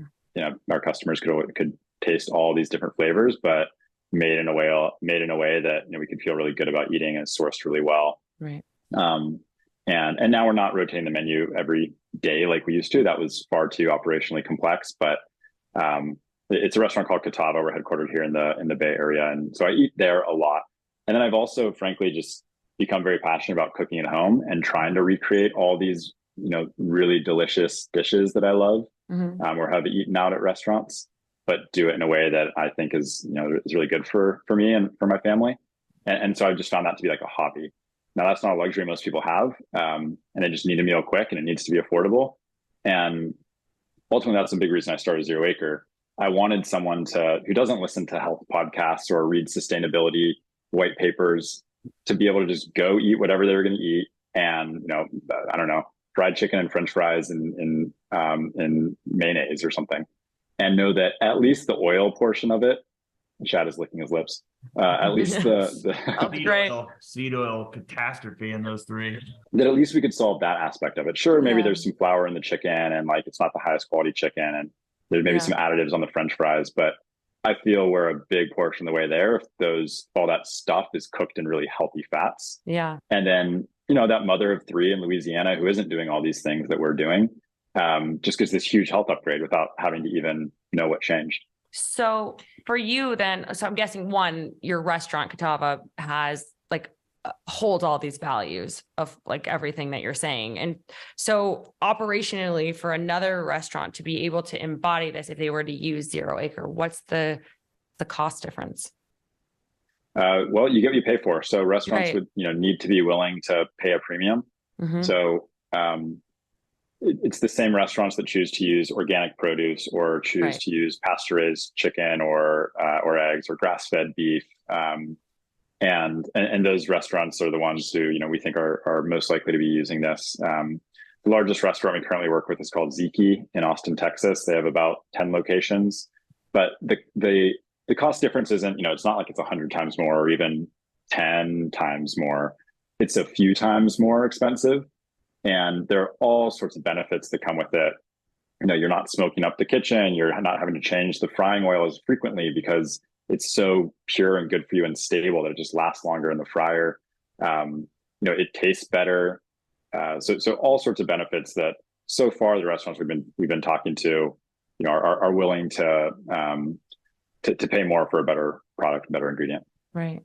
our customers could taste all these different flavors, but made in a way that, we could feel really good about eating and sourced really well. Right. And now we're not rotating the menu every day like we used to. That was far too operationally complex, but it's a restaurant called Kitava. We're headquartered here in the Bay Area. And so I eat there a lot. And then I've also, frankly, just become very passionate about cooking at home and trying to recreate all these, really delicious dishes that I love, or have eaten out at restaurants, but do it in a way that I think is really good for me and for my family. And so I've just found that to be like a hobby. Now, that's not a luxury most people have, and they just need a meal quick, and it needs to be affordable. And ultimately, that's a big reason I started Zero Acre. I wanted someone who doesn't listen to health podcasts or read sustainability white papers, to be able to just go eat whatever they're going to eat, and I don't know, fried chicken and French fries in in mayonnaise or something, and know that at least the oil portion of it, Chad is licking his lips. At least seed oil catastrophe in those three. That at least we could solve that aspect of it. Sure, maybe there's some flour in the chicken, and like it's not the highest quality chicken, and there's maybe some additives on the French fries, but I feel we're a big portion of the way there if all that stuff is cooked in really healthy fats. Yeah. And then, that mother of three in Louisiana who isn't doing all these things that we're doing, just gets this huge health upgrade without having to even know what changed. So for you then, so I'm guessing one, your restaurant Kitava has holds all these values of like everything that you're saying. And so operationally for another restaurant to be able to embody this, if they were to use Zero Acre, what's the cost difference? Well, you get what you pay for. So restaurants would, need to be willing to pay a premium. Mm-hmm. So it's the same restaurants that choose to use organic produce or choose to use pasture-raised chicken or eggs or grass-fed beef. And those restaurants are the ones who, we think are most likely to be using this. The largest restaurant we currently work with is called Ziki in Austin, Texas. They have about 10 locations, but the cost difference isn't, it's not like it's 100 times more or even 10 times more. It's a few times more expensive. And there are all sorts of benefits that come with it. You're not smoking up the kitchen. You're not having to change the frying oil as frequently because it's so pure and good for you and stable that it just lasts longer in the fryer. It tastes better. So all sorts of benefits that so far the restaurants we've been talking to, are willing to pay more for a better product, better ingredient. Right.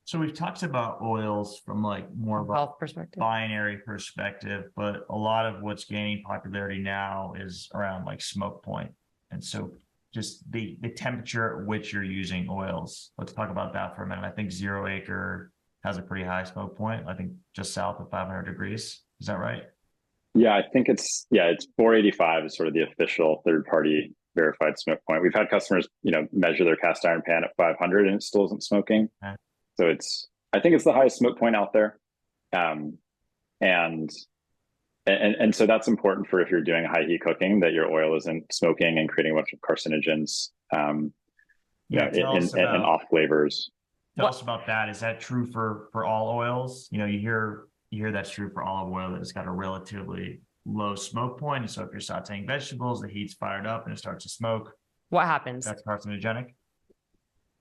So we've talked about oils from more of a health perspective, binary perspective, but a lot of what's gaining popularity now is around smoke point. And so just the temperature at which you're using oils. Let's talk about that for a minute. I think Zero Acre has a pretty high smoke point. I think just south of 500 degrees. Is that right? Yeah, I think it's 485 is sort of the official third-party verified smoke point. We've had customers, measure their cast iron pan at 500 and it still isn't smoking. Okay. So I think it's the highest smoke point out there. And so that's important for if you're doing high heat cooking, that your oil isn't smoking and creating a bunch of carcinogens and off flavors. Tell us about that. Is that true for all oils? You hear that's true for olive oil, that it's got a relatively low smoke point. And so if you're sauteing vegetables, the heat's fired up and it starts to smoke. What happens? That's carcinogenic.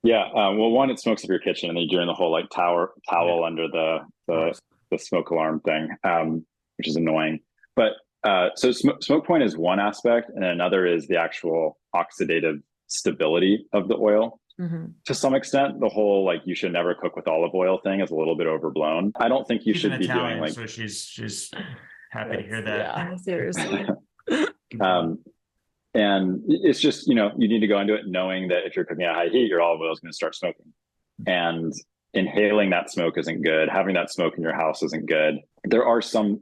Yeah. Well, one, it smokes up your kitchen, and then you're doing the whole towel under the smoke alarm thing, which is annoying. But so smoke point is one aspect, and another is the actual oxidative stability of the oil. Mm-hmm. To some extent, the whole you should never cook with olive oil thing is a little bit overblown. I don't think you should be doing so she's happy to hear that. Yeah, seriously. And it's just, you need to go into it knowing that if you're cooking at high heat, your olive oil is going to start smoking. And inhaling that smoke isn't good. Having that smoke in your house isn't good. There are some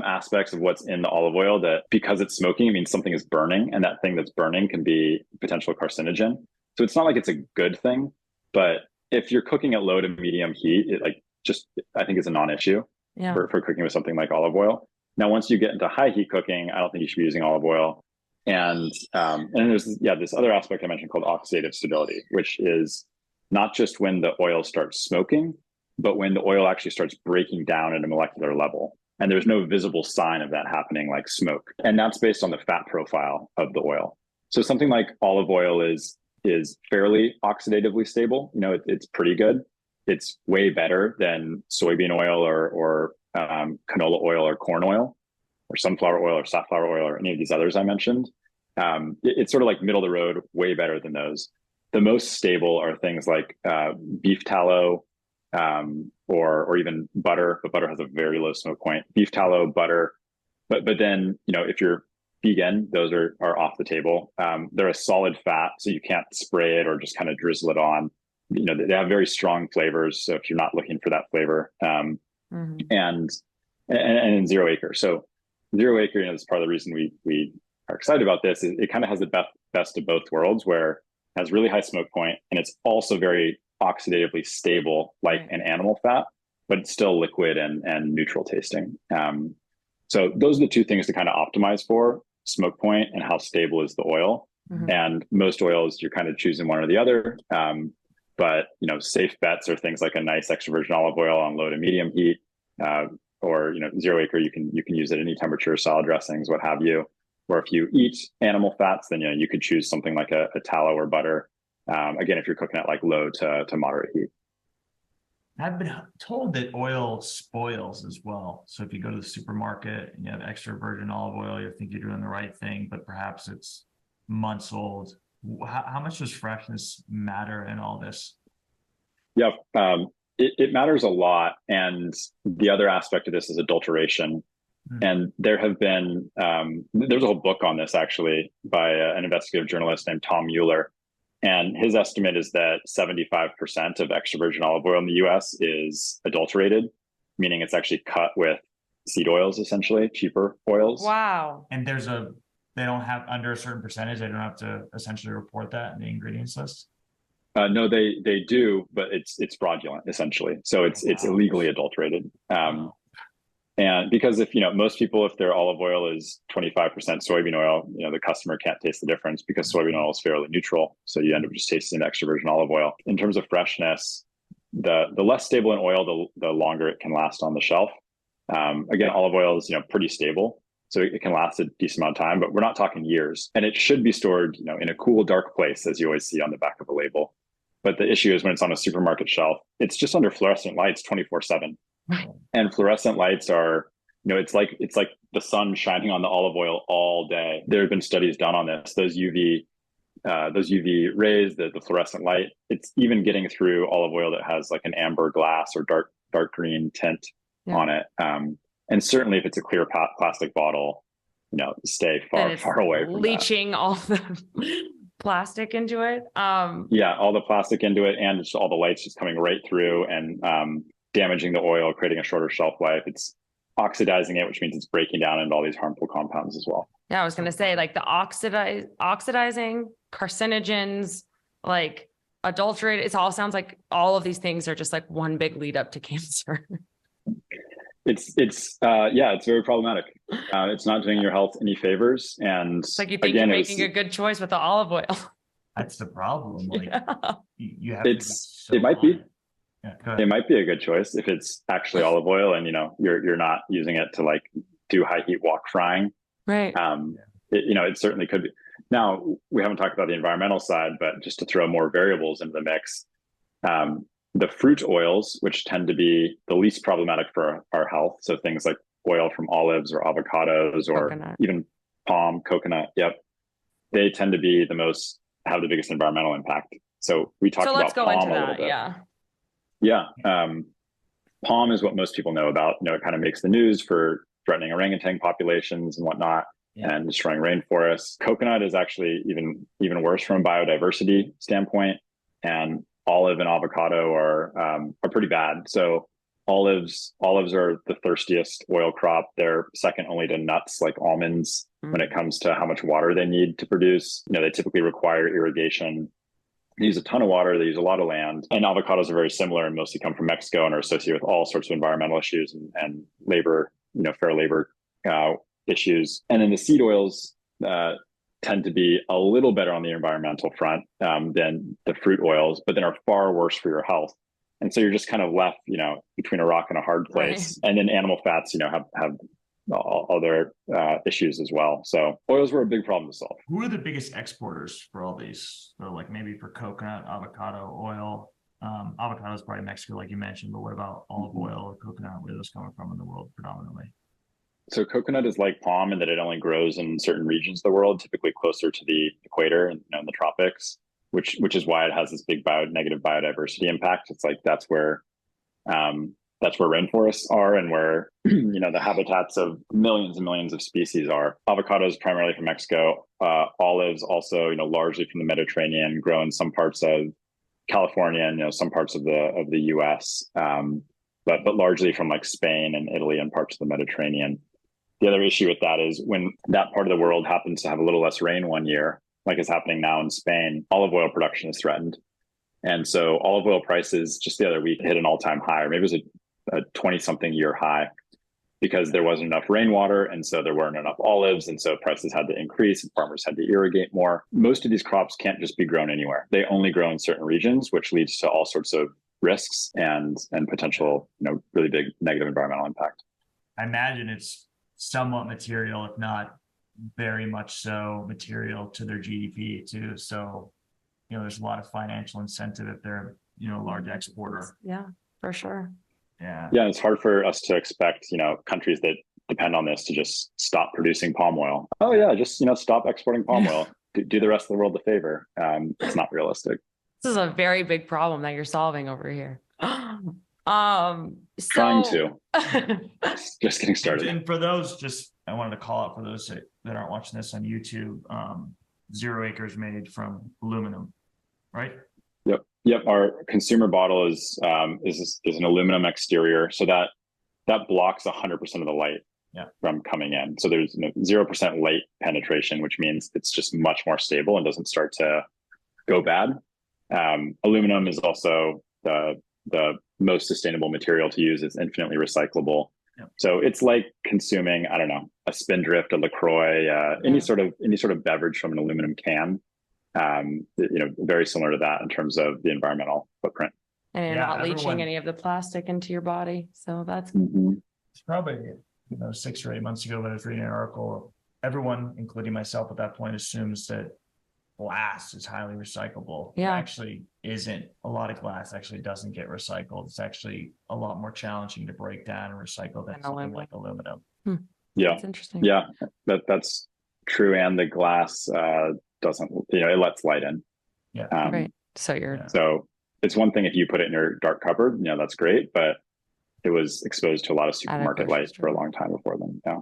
aspects of what's in the olive oil that, because it's smoking, it means something is burning, and that thing that's burning can be potential carcinogen. So it's not like it's a good thing, but if you're cooking at low to medium heat, it I think it's a non-issue for cooking with something like olive oil. Now, once you get into high heat cooking, I don't think you should be using olive oil. And there's this other aspect I mentioned called oxidative stability, which is not just when the oil starts smoking, but when the oil actually starts breaking down at a molecular level. And there's no visible sign of that happening like smoke. And that's based on the fat profile of the oil. So something like olive oil is fairly oxidatively stable. It's pretty good. It's way better than soybean oil or canola oil or corn oil, or sunflower oil or safflower oil or any of these others I mentioned. It's sort of middle of the road, way better than those. The most stable are things like beef tallow or even butter, but butter has a very low smoke point. Beef tallow, butter, but then, if you're vegan, those are off the table. They're a solid fat, so you can't spray it or just kind of drizzle it on. They have very strong flavors, so if you're not looking for that flavor. Mm-hmm. And in Zero Acre. So Zero Acre, is part of the reason we are excited about this. It kind of has the best of both worlds, where it has really high smoke point, and it's also very oxidatively stable, like an animal fat, but it's still liquid and neutral tasting. So those are the two things to kind of optimize for: smoke point and how stable is the oil. And most oils, you're kind of choosing one or the other. But safe bets are things like a nice extra virgin olive oil on low to medium heat, or Zero Acre. You can use at any temperature, salad dressings, what have you. Or if you eat animal fats, then you could choose something like a tallow or butter. Again, if you're cooking at like low to moderate heat. I've been told that oil spoils as well. So if you go to the supermarket and you have extra virgin olive oil, you think you're doing the right thing, but perhaps it's months old. How much does freshness matter in all this? Yep. It matters a lot. And the other aspect of this is adulteration. And there have been, there's a whole book on this actually by an investigative journalist named Tom Mueller. And his estimate is that 75% of extra virgin olive oil in the US is adulterated, meaning it's actually cut with seed oils, essentially, cheaper oils. Wow. And they don't have, under a certain percentage, they don't have to essentially report that in the ingredients list? No, they do, but it's fraudulent, essentially. So it's illegally adulterated. And because if most people, if their olive oil is 25% soybean oil, the customer can't taste the difference because soybean oil is fairly neutral. So you end up just tasting the extra virgin olive oil. In terms of freshness, the less stable an oil, the longer it can last on the shelf. Again, olive oil is pretty stable, so it can last a decent amount of time, but we're not talking years. And it should be stored in a cool, dark place, as you always see on the back of a label. But the issue is when it's on a supermarket shelf, it's just under fluorescent lights 24/7. And fluorescent lights are, it's like the sun shining on the olive oil all day. There have been studies done on this. Those UV rays, the fluorescent light, it's even getting through olive oil that has like an amber glass or dark green tint on it. And certainly if it's a clear plastic bottle, stay far away from leaching that. All the plastic into it. All the plastic into it, and just all the lights just coming right through and damaging the oil, creating a shorter shelf life. It's oxidizing it, which means it's breaking down into all these harmful compounds as well. Yeah, I was going to say, like the oxidizing, carcinogens, like adulterated. It all sounds like all of these things are just like one big lead up to cancer. It's very problematic. It's not doing your health any favors. And it's like you think you're making a good choice with the olive oil. That's the problem. Like you have it might be. Yeah, it might be a good choice if it's actually olive oil and you're not using it to like do high heat wok frying. Right. It certainly could be. Now, we haven't talked about the environmental side, but just to throw more variables into the mix, the fruit oils, which tend to be the least problematic for our health, so things like oil from olives or avocados or even palm, coconut, they tend to be have the biggest environmental impact. So we talked about palm a little bit. Yeah. Palm is what most people know about. It kind of makes the news for threatening orangutan populations and whatnot, and destroying rainforests. Coconut is actually even worse from a biodiversity standpoint, and olive and avocado are pretty bad. So olives are the thirstiest oil crop. They're second only to nuts like almonds when it comes to how much water they need to produce. They typically require irrigation. They use a ton of water. They use a lot of land. And avocados are very similar and mostly come from Mexico and are associated with all sorts of environmental issues and labor, fair labor issues. And then the seed oils tend to be a little better on the environmental front than the fruit oils, but then are far worse for your health. And so you're just kind of left, between a rock and a hard place. Right. And then animal fats, have other issues as well. So oils were a big problem to solve. Who are the biggest exporters for all these? So like maybe for coconut, avocado oil, avocado is probably Mexico, like you mentioned, but what about olive oil or coconut? Where are those coming from in the world predominantly? So coconut is like palm in that it only grows in certain regions of the world, typically closer to the equator and in the tropics, which is why it has this big negative biodiversity impact. It's like that's where rainforests are and where the habitats of millions and millions of species are. Avocados primarily from Mexico, olives also largely from the Mediterranean, grow in some parts of California and some parts of the U.S., but largely from like Spain and Italy and parts of the Mediterranean. The other issue with that is when that part of the world happens to have a little less rain one year, like is happening now in Spain, olive oil production is threatened. And so olive oil prices just the other week hit an all-time high, or maybe it was a 20-something year high. because there wasn't enough rainwater, and so there weren't enough olives, and so prices had to increase and farmers had to irrigate more. Most of these crops can't just be grown anywhere. They only grow in certain regions, which leads to all sorts of risks and potential, really big negative environmental impact. I imagine it's somewhat material, if not very much so material to their GDP too. So, there's a lot of financial incentive if they're, a large exporter. Yeah, for sure. Yeah. Yeah. It's hard for us to expect, countries that depend on this to just stop producing palm oil. Oh yeah. Just, stop exporting palm oil. Do the rest of the world a favor. It's not realistic. This is a very big problem that you're solving over here. Trying to. Just getting started. And for those, I wanted to call out for those that aren't watching this on YouTube, Zero Acre is made from aluminum, right? Yep. Our consumer bottle is an aluminum exterior, so that blocks 100% of the light from coming in. So there's 0% light penetration, which means it's just much more stable and doesn't start to go bad. Aluminum is also the most sustainable material to use. It's infinitely recyclable. Yep. So it's like consuming, I don't know, a Spindrift, a LaCroix, any sort of beverage from an aluminum can. Very similar to that in terms of the environmental footprint. And you're not leaching any of the plastic into your body. So that's It's probably 6 or 8 months ago when I was reading an article, everyone, including myself at that point, assumes that glass is highly recyclable. Yeah. It actually isn't. A lot of glass actually doesn't get recycled. It's actually a lot more challenging to break down and recycle than something like aluminum. Yeah. That's interesting. Yeah, that's true. And the glass doesn't, it lets light in. Yeah. Right. So so it's one thing if you put it in your dark cupboard, that's great, but it was exposed to a lot of supermarket light for a long time before then. Yeah.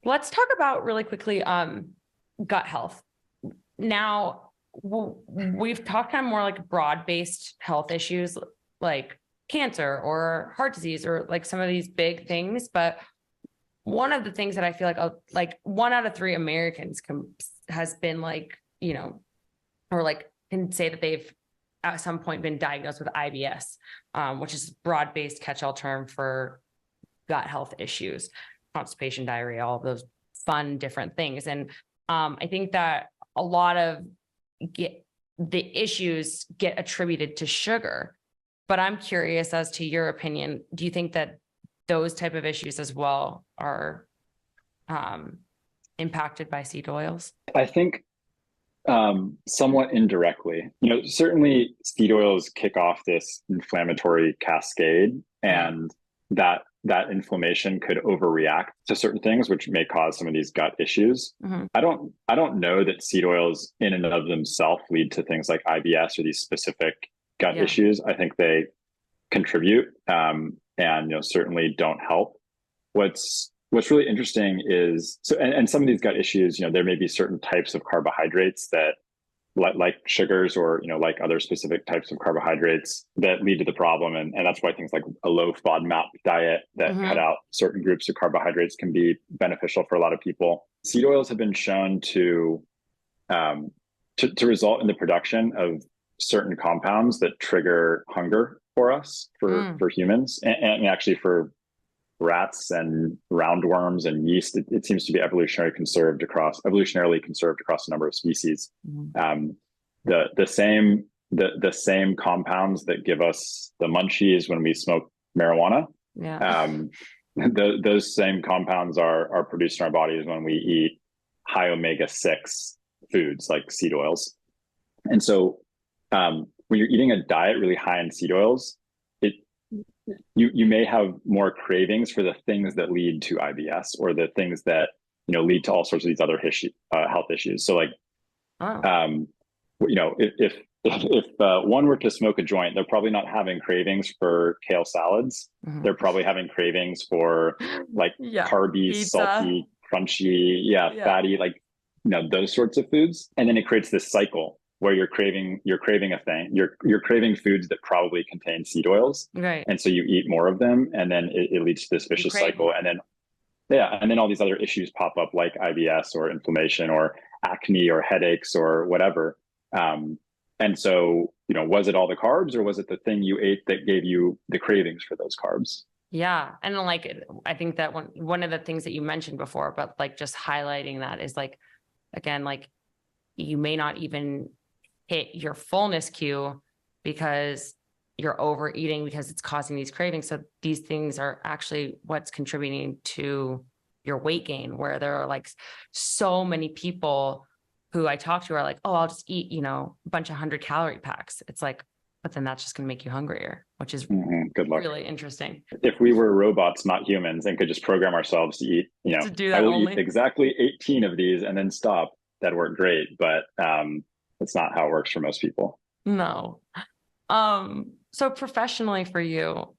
Let's talk about really quickly gut health. Now, we've talked kind of more like broad-based health issues like cancer or heart disease or like some of these big things. But one of the things that I feel like 1 out of 3 Americans has been or can say that they've at some point been diagnosed with IBS, which is broad-based catch-all term for gut health issues, constipation, diarrhea, all of those fun different things. And I think that a lot of the issues get attributed to sugar, but I'm curious as to your opinion. Do you think that those type of issues as well are impacted by seed oils? I think somewhat indirectly. Certainly seed oils kick off this inflammatory cascade, and that inflammation could overreact to certain things, which may cause some of these gut issues. Mm-hmm. I don't know that seed oils in and of themselves lead to things like IBS or these specific gut issues. I think they contribute and certainly don't help. What's really interesting is and some of these gut issues, there may be certain types of carbohydrates that like sugars or like other specific types of carbohydrates that lead to the problem, and that's why things like a low FODMAP diet that cut out certain groups of carbohydrates can be beneficial for a lot of people. Seed oils have been shown to result in the production of certain compounds that trigger hunger for us, for humans, and actually for rats and roundworms and yeast. It seems to be evolutionarily conserved across a number of species. The same compounds that give us the munchies when we smoke marijuana. Those same compounds are produced in our bodies when we eat high omega-6 foods like seed oils. And so when you're eating a diet really high in seed oils, you may have more cravings for the things that lead to IBS or the things that lead to all sorts of these other health issues. So if one were to smoke a joint, they're probably not having cravings for kale salads. They're probably having cravings for carby, pizza, salty, crunchy, fatty, those sorts of foods. And then it creates this cycle where you're craving a thing, you're craving foods that probably contain seed oils. Right. And so you eat more of them, and then it leads to this vicious cycle. And then all these other issues pop up like IBS or inflammation or acne or headaches or whatever. And so, was it all the carbs, or was it the thing you ate that gave you the cravings for those carbs? Yeah. And like, I think that one of the things that you mentioned before, but like just highlighting that is like, again, like you may not even hit your fullness cue because you're overeating because it's causing these cravings. So these things are actually what's contributing to your weight gain, where there are like so many people who I talk to are like, oh, I'll just eat, a bunch of 100-calorie packs. It's like, but then that's just going to make you hungrier, which is Good luck. Really interesting. If we were robots, not humans, and could just program ourselves to eat, To do that I will only. eat exactly 18 of these and then stop. That'd work great. But it's not how it works for most people. No. So professionally for you,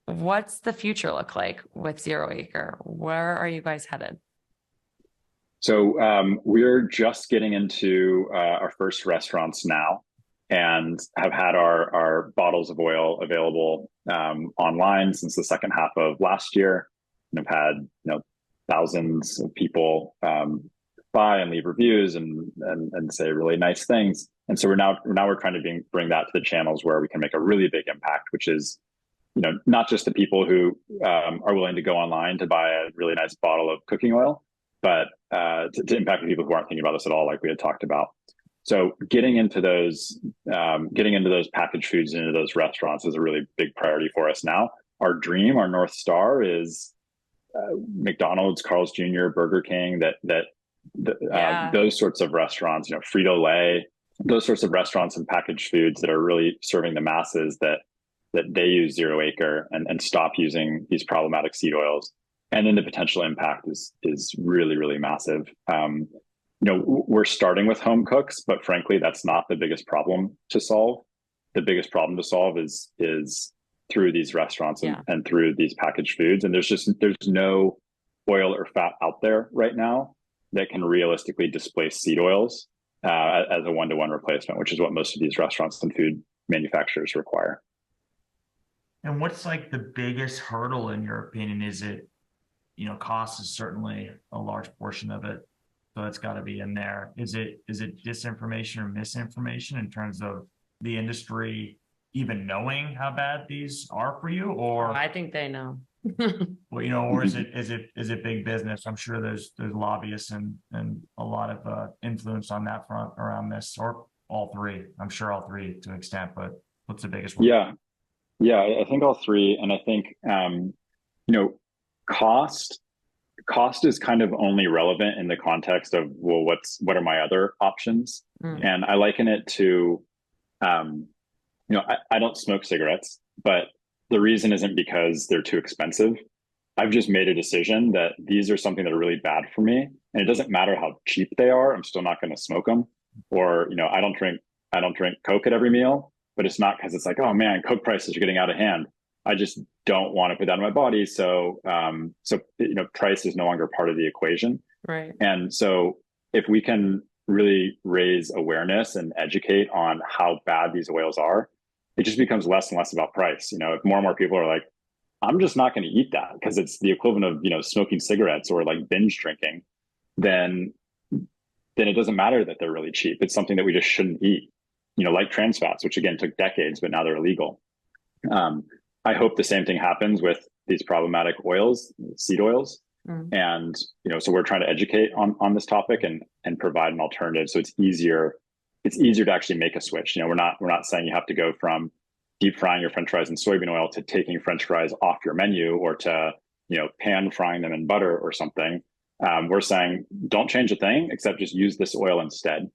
what's the future look like with Zero Acre? Where are you guys headed? So we're just getting into our first restaurants now, and have had our bottles of oil available online since the second half of last year, and have had thousands of people buy and leave reviews and say really nice things. And so we're trying to bring that to the channels where we can make a really big impact, which is not just the people who are willing to go online to buy a really nice bottle of cooking oil, but to impact the people who aren't thinking about this at all, like we had talked about. So getting into those packaged foods, into those restaurants is a really big priority for us now. Our dream, our North Star is McDonald's, Carl's Jr., Burger King, those sorts of restaurants, Frito-Lay, those sorts of restaurants and packaged foods that are really serving the masses, that they use Zero Acre and stop using these problematic seed oils. And then the potential impact is really, really massive. We're starting with home cooks, but frankly, that's not the biggest problem to solve. The biggest problem to solve is through these restaurants and through these packaged foods. And there's no oil or fat out there right now that can realistically displace seed oils as a one-to-one replacement, which is what most of these restaurants and food manufacturers require. And what's like the biggest hurdle in your opinion? Is it, cost is certainly a large portion of it. So it's got to be in there. Is it disinformation or misinformation in terms of the industry even knowing how bad these are for you? Or I think they know. Well, or is it big business? I'm sure there's lobbyists and a lot of influence on that front around this, or all three. I'm sure all three to an extent, but what's the biggest one? Yeah, I think all three. And I think, cost is kind of only relevant in the context of, well, what are my other options? And I liken it to, I don't smoke cigarettes, but the reason isn't because they're too expensive. I've just made a decision that these are something that are really bad for me, and it doesn't matter how cheap they are. I'm still not going to smoke them. Or, I don't drink Coke at every meal, but it's not because it's like, oh man, Coke prices are getting out of hand. I just don't want to put that in my body. So, price is no longer part of the equation. Right. And so if we can really raise awareness and educate on how bad these oils are, it just becomes less and less about price. If more and more people are like, I'm just not going to eat that because it's the equivalent of, smoking cigarettes or like binge drinking, then it doesn't matter that they're really cheap. It's something that we just shouldn't eat, like trans fats, which again took decades, but now they're illegal. I hope the same thing happens with these problematic oils, seed oils. And, so we're trying to educate on this topic and provide an alternative. So it's easier to actually make a switch. We're not saying you have to go from deep frying your French fries in soybean oil to taking French fries off your menu, or to, pan frying them in butter or something. We're saying don't change a thing except just use this oil instead.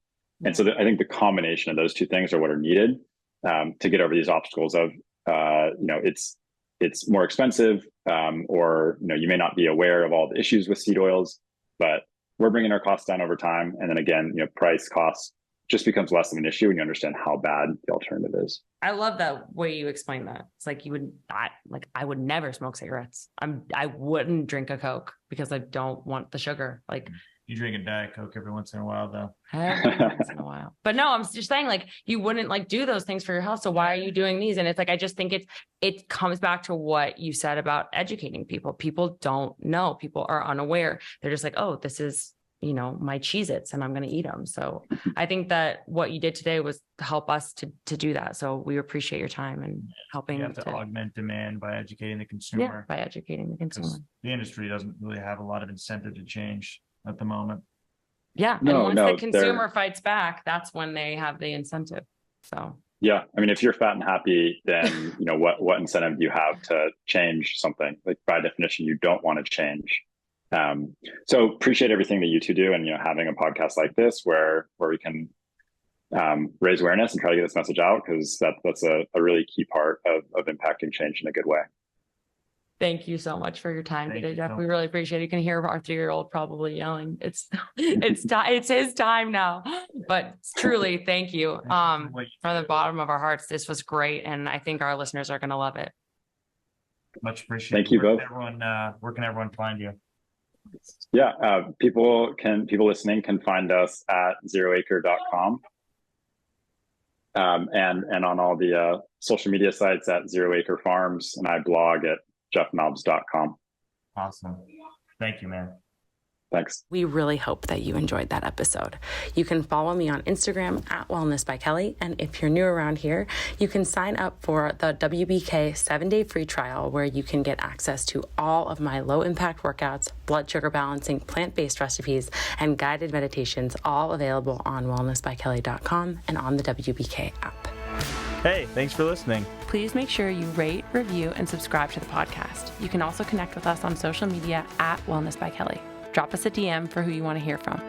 And so I think the combination of those two things are what are needed to get over these obstacles of, it's more expensive, or, you may not be aware of all the issues with seed oils, but we're bringing our costs down over time. And then again, price cost just becomes less of an issue when you understand how bad the alternative is. I love that way you explain that. It's like I would never smoke cigarettes. I wouldn't drink a Coke because I don't want the sugar. Like, you drink a Diet Coke every once in a while, though. Every once in a while. But no, I'm just saying, like, you wouldn't do those things for your health. So why are you doing these? And it's like, I just think it comes back to what you said about educating people. People don't know. People are unaware. They're just like, oh, this is my Cheez-Its and I'm going to eat them. So I think that what you did today was to help us to do that. So we appreciate your time and helping You have to augment demand by educating the consumer. By educating the consumer. The industry doesn't really have a lot of incentive to change at the moment. Yeah. And once the consumer fights back, that's when they have the incentive. So yeah, I mean, if you're fat and happy, then what incentive do you have to change something? Like by definition, you don't want to change. So appreciate everything that you two do, and having a podcast like this where we can raise awareness and try to get this message out, because that's a really key part of impacting change in a good way. Thank you so much for your time today, Jeff. We really appreciate it. You can hear our 3-year-old probably yelling. It's his time now. But truly, thank you. From the bottom of our hearts, this was great, and I think our listeners are going to love it. Much appreciated. Thank you both. Where can everyone find you? Yeah, people listening can find us at zeroacre.com. And on all the social media sites at 0 Acre Farms, and I blog at jeffnobbs.com. Awesome. Thank you, man. Thanks. We really hope that you enjoyed that episode. You can follow me on Instagram at Wellness by Kelley. And if you're new around here, you can sign up for the WBK 7-day free trial, where you can get access to all of my low impact workouts, blood sugar balancing, plant-based recipes, and guided meditations, all available on wellnessbykelly.com and on the WBK app. Hey, thanks for listening. Please make sure you rate, review, and subscribe to the podcast. You can also connect with us on social media at Wellness by Kelley. Drop us a DM for who you want to hear from.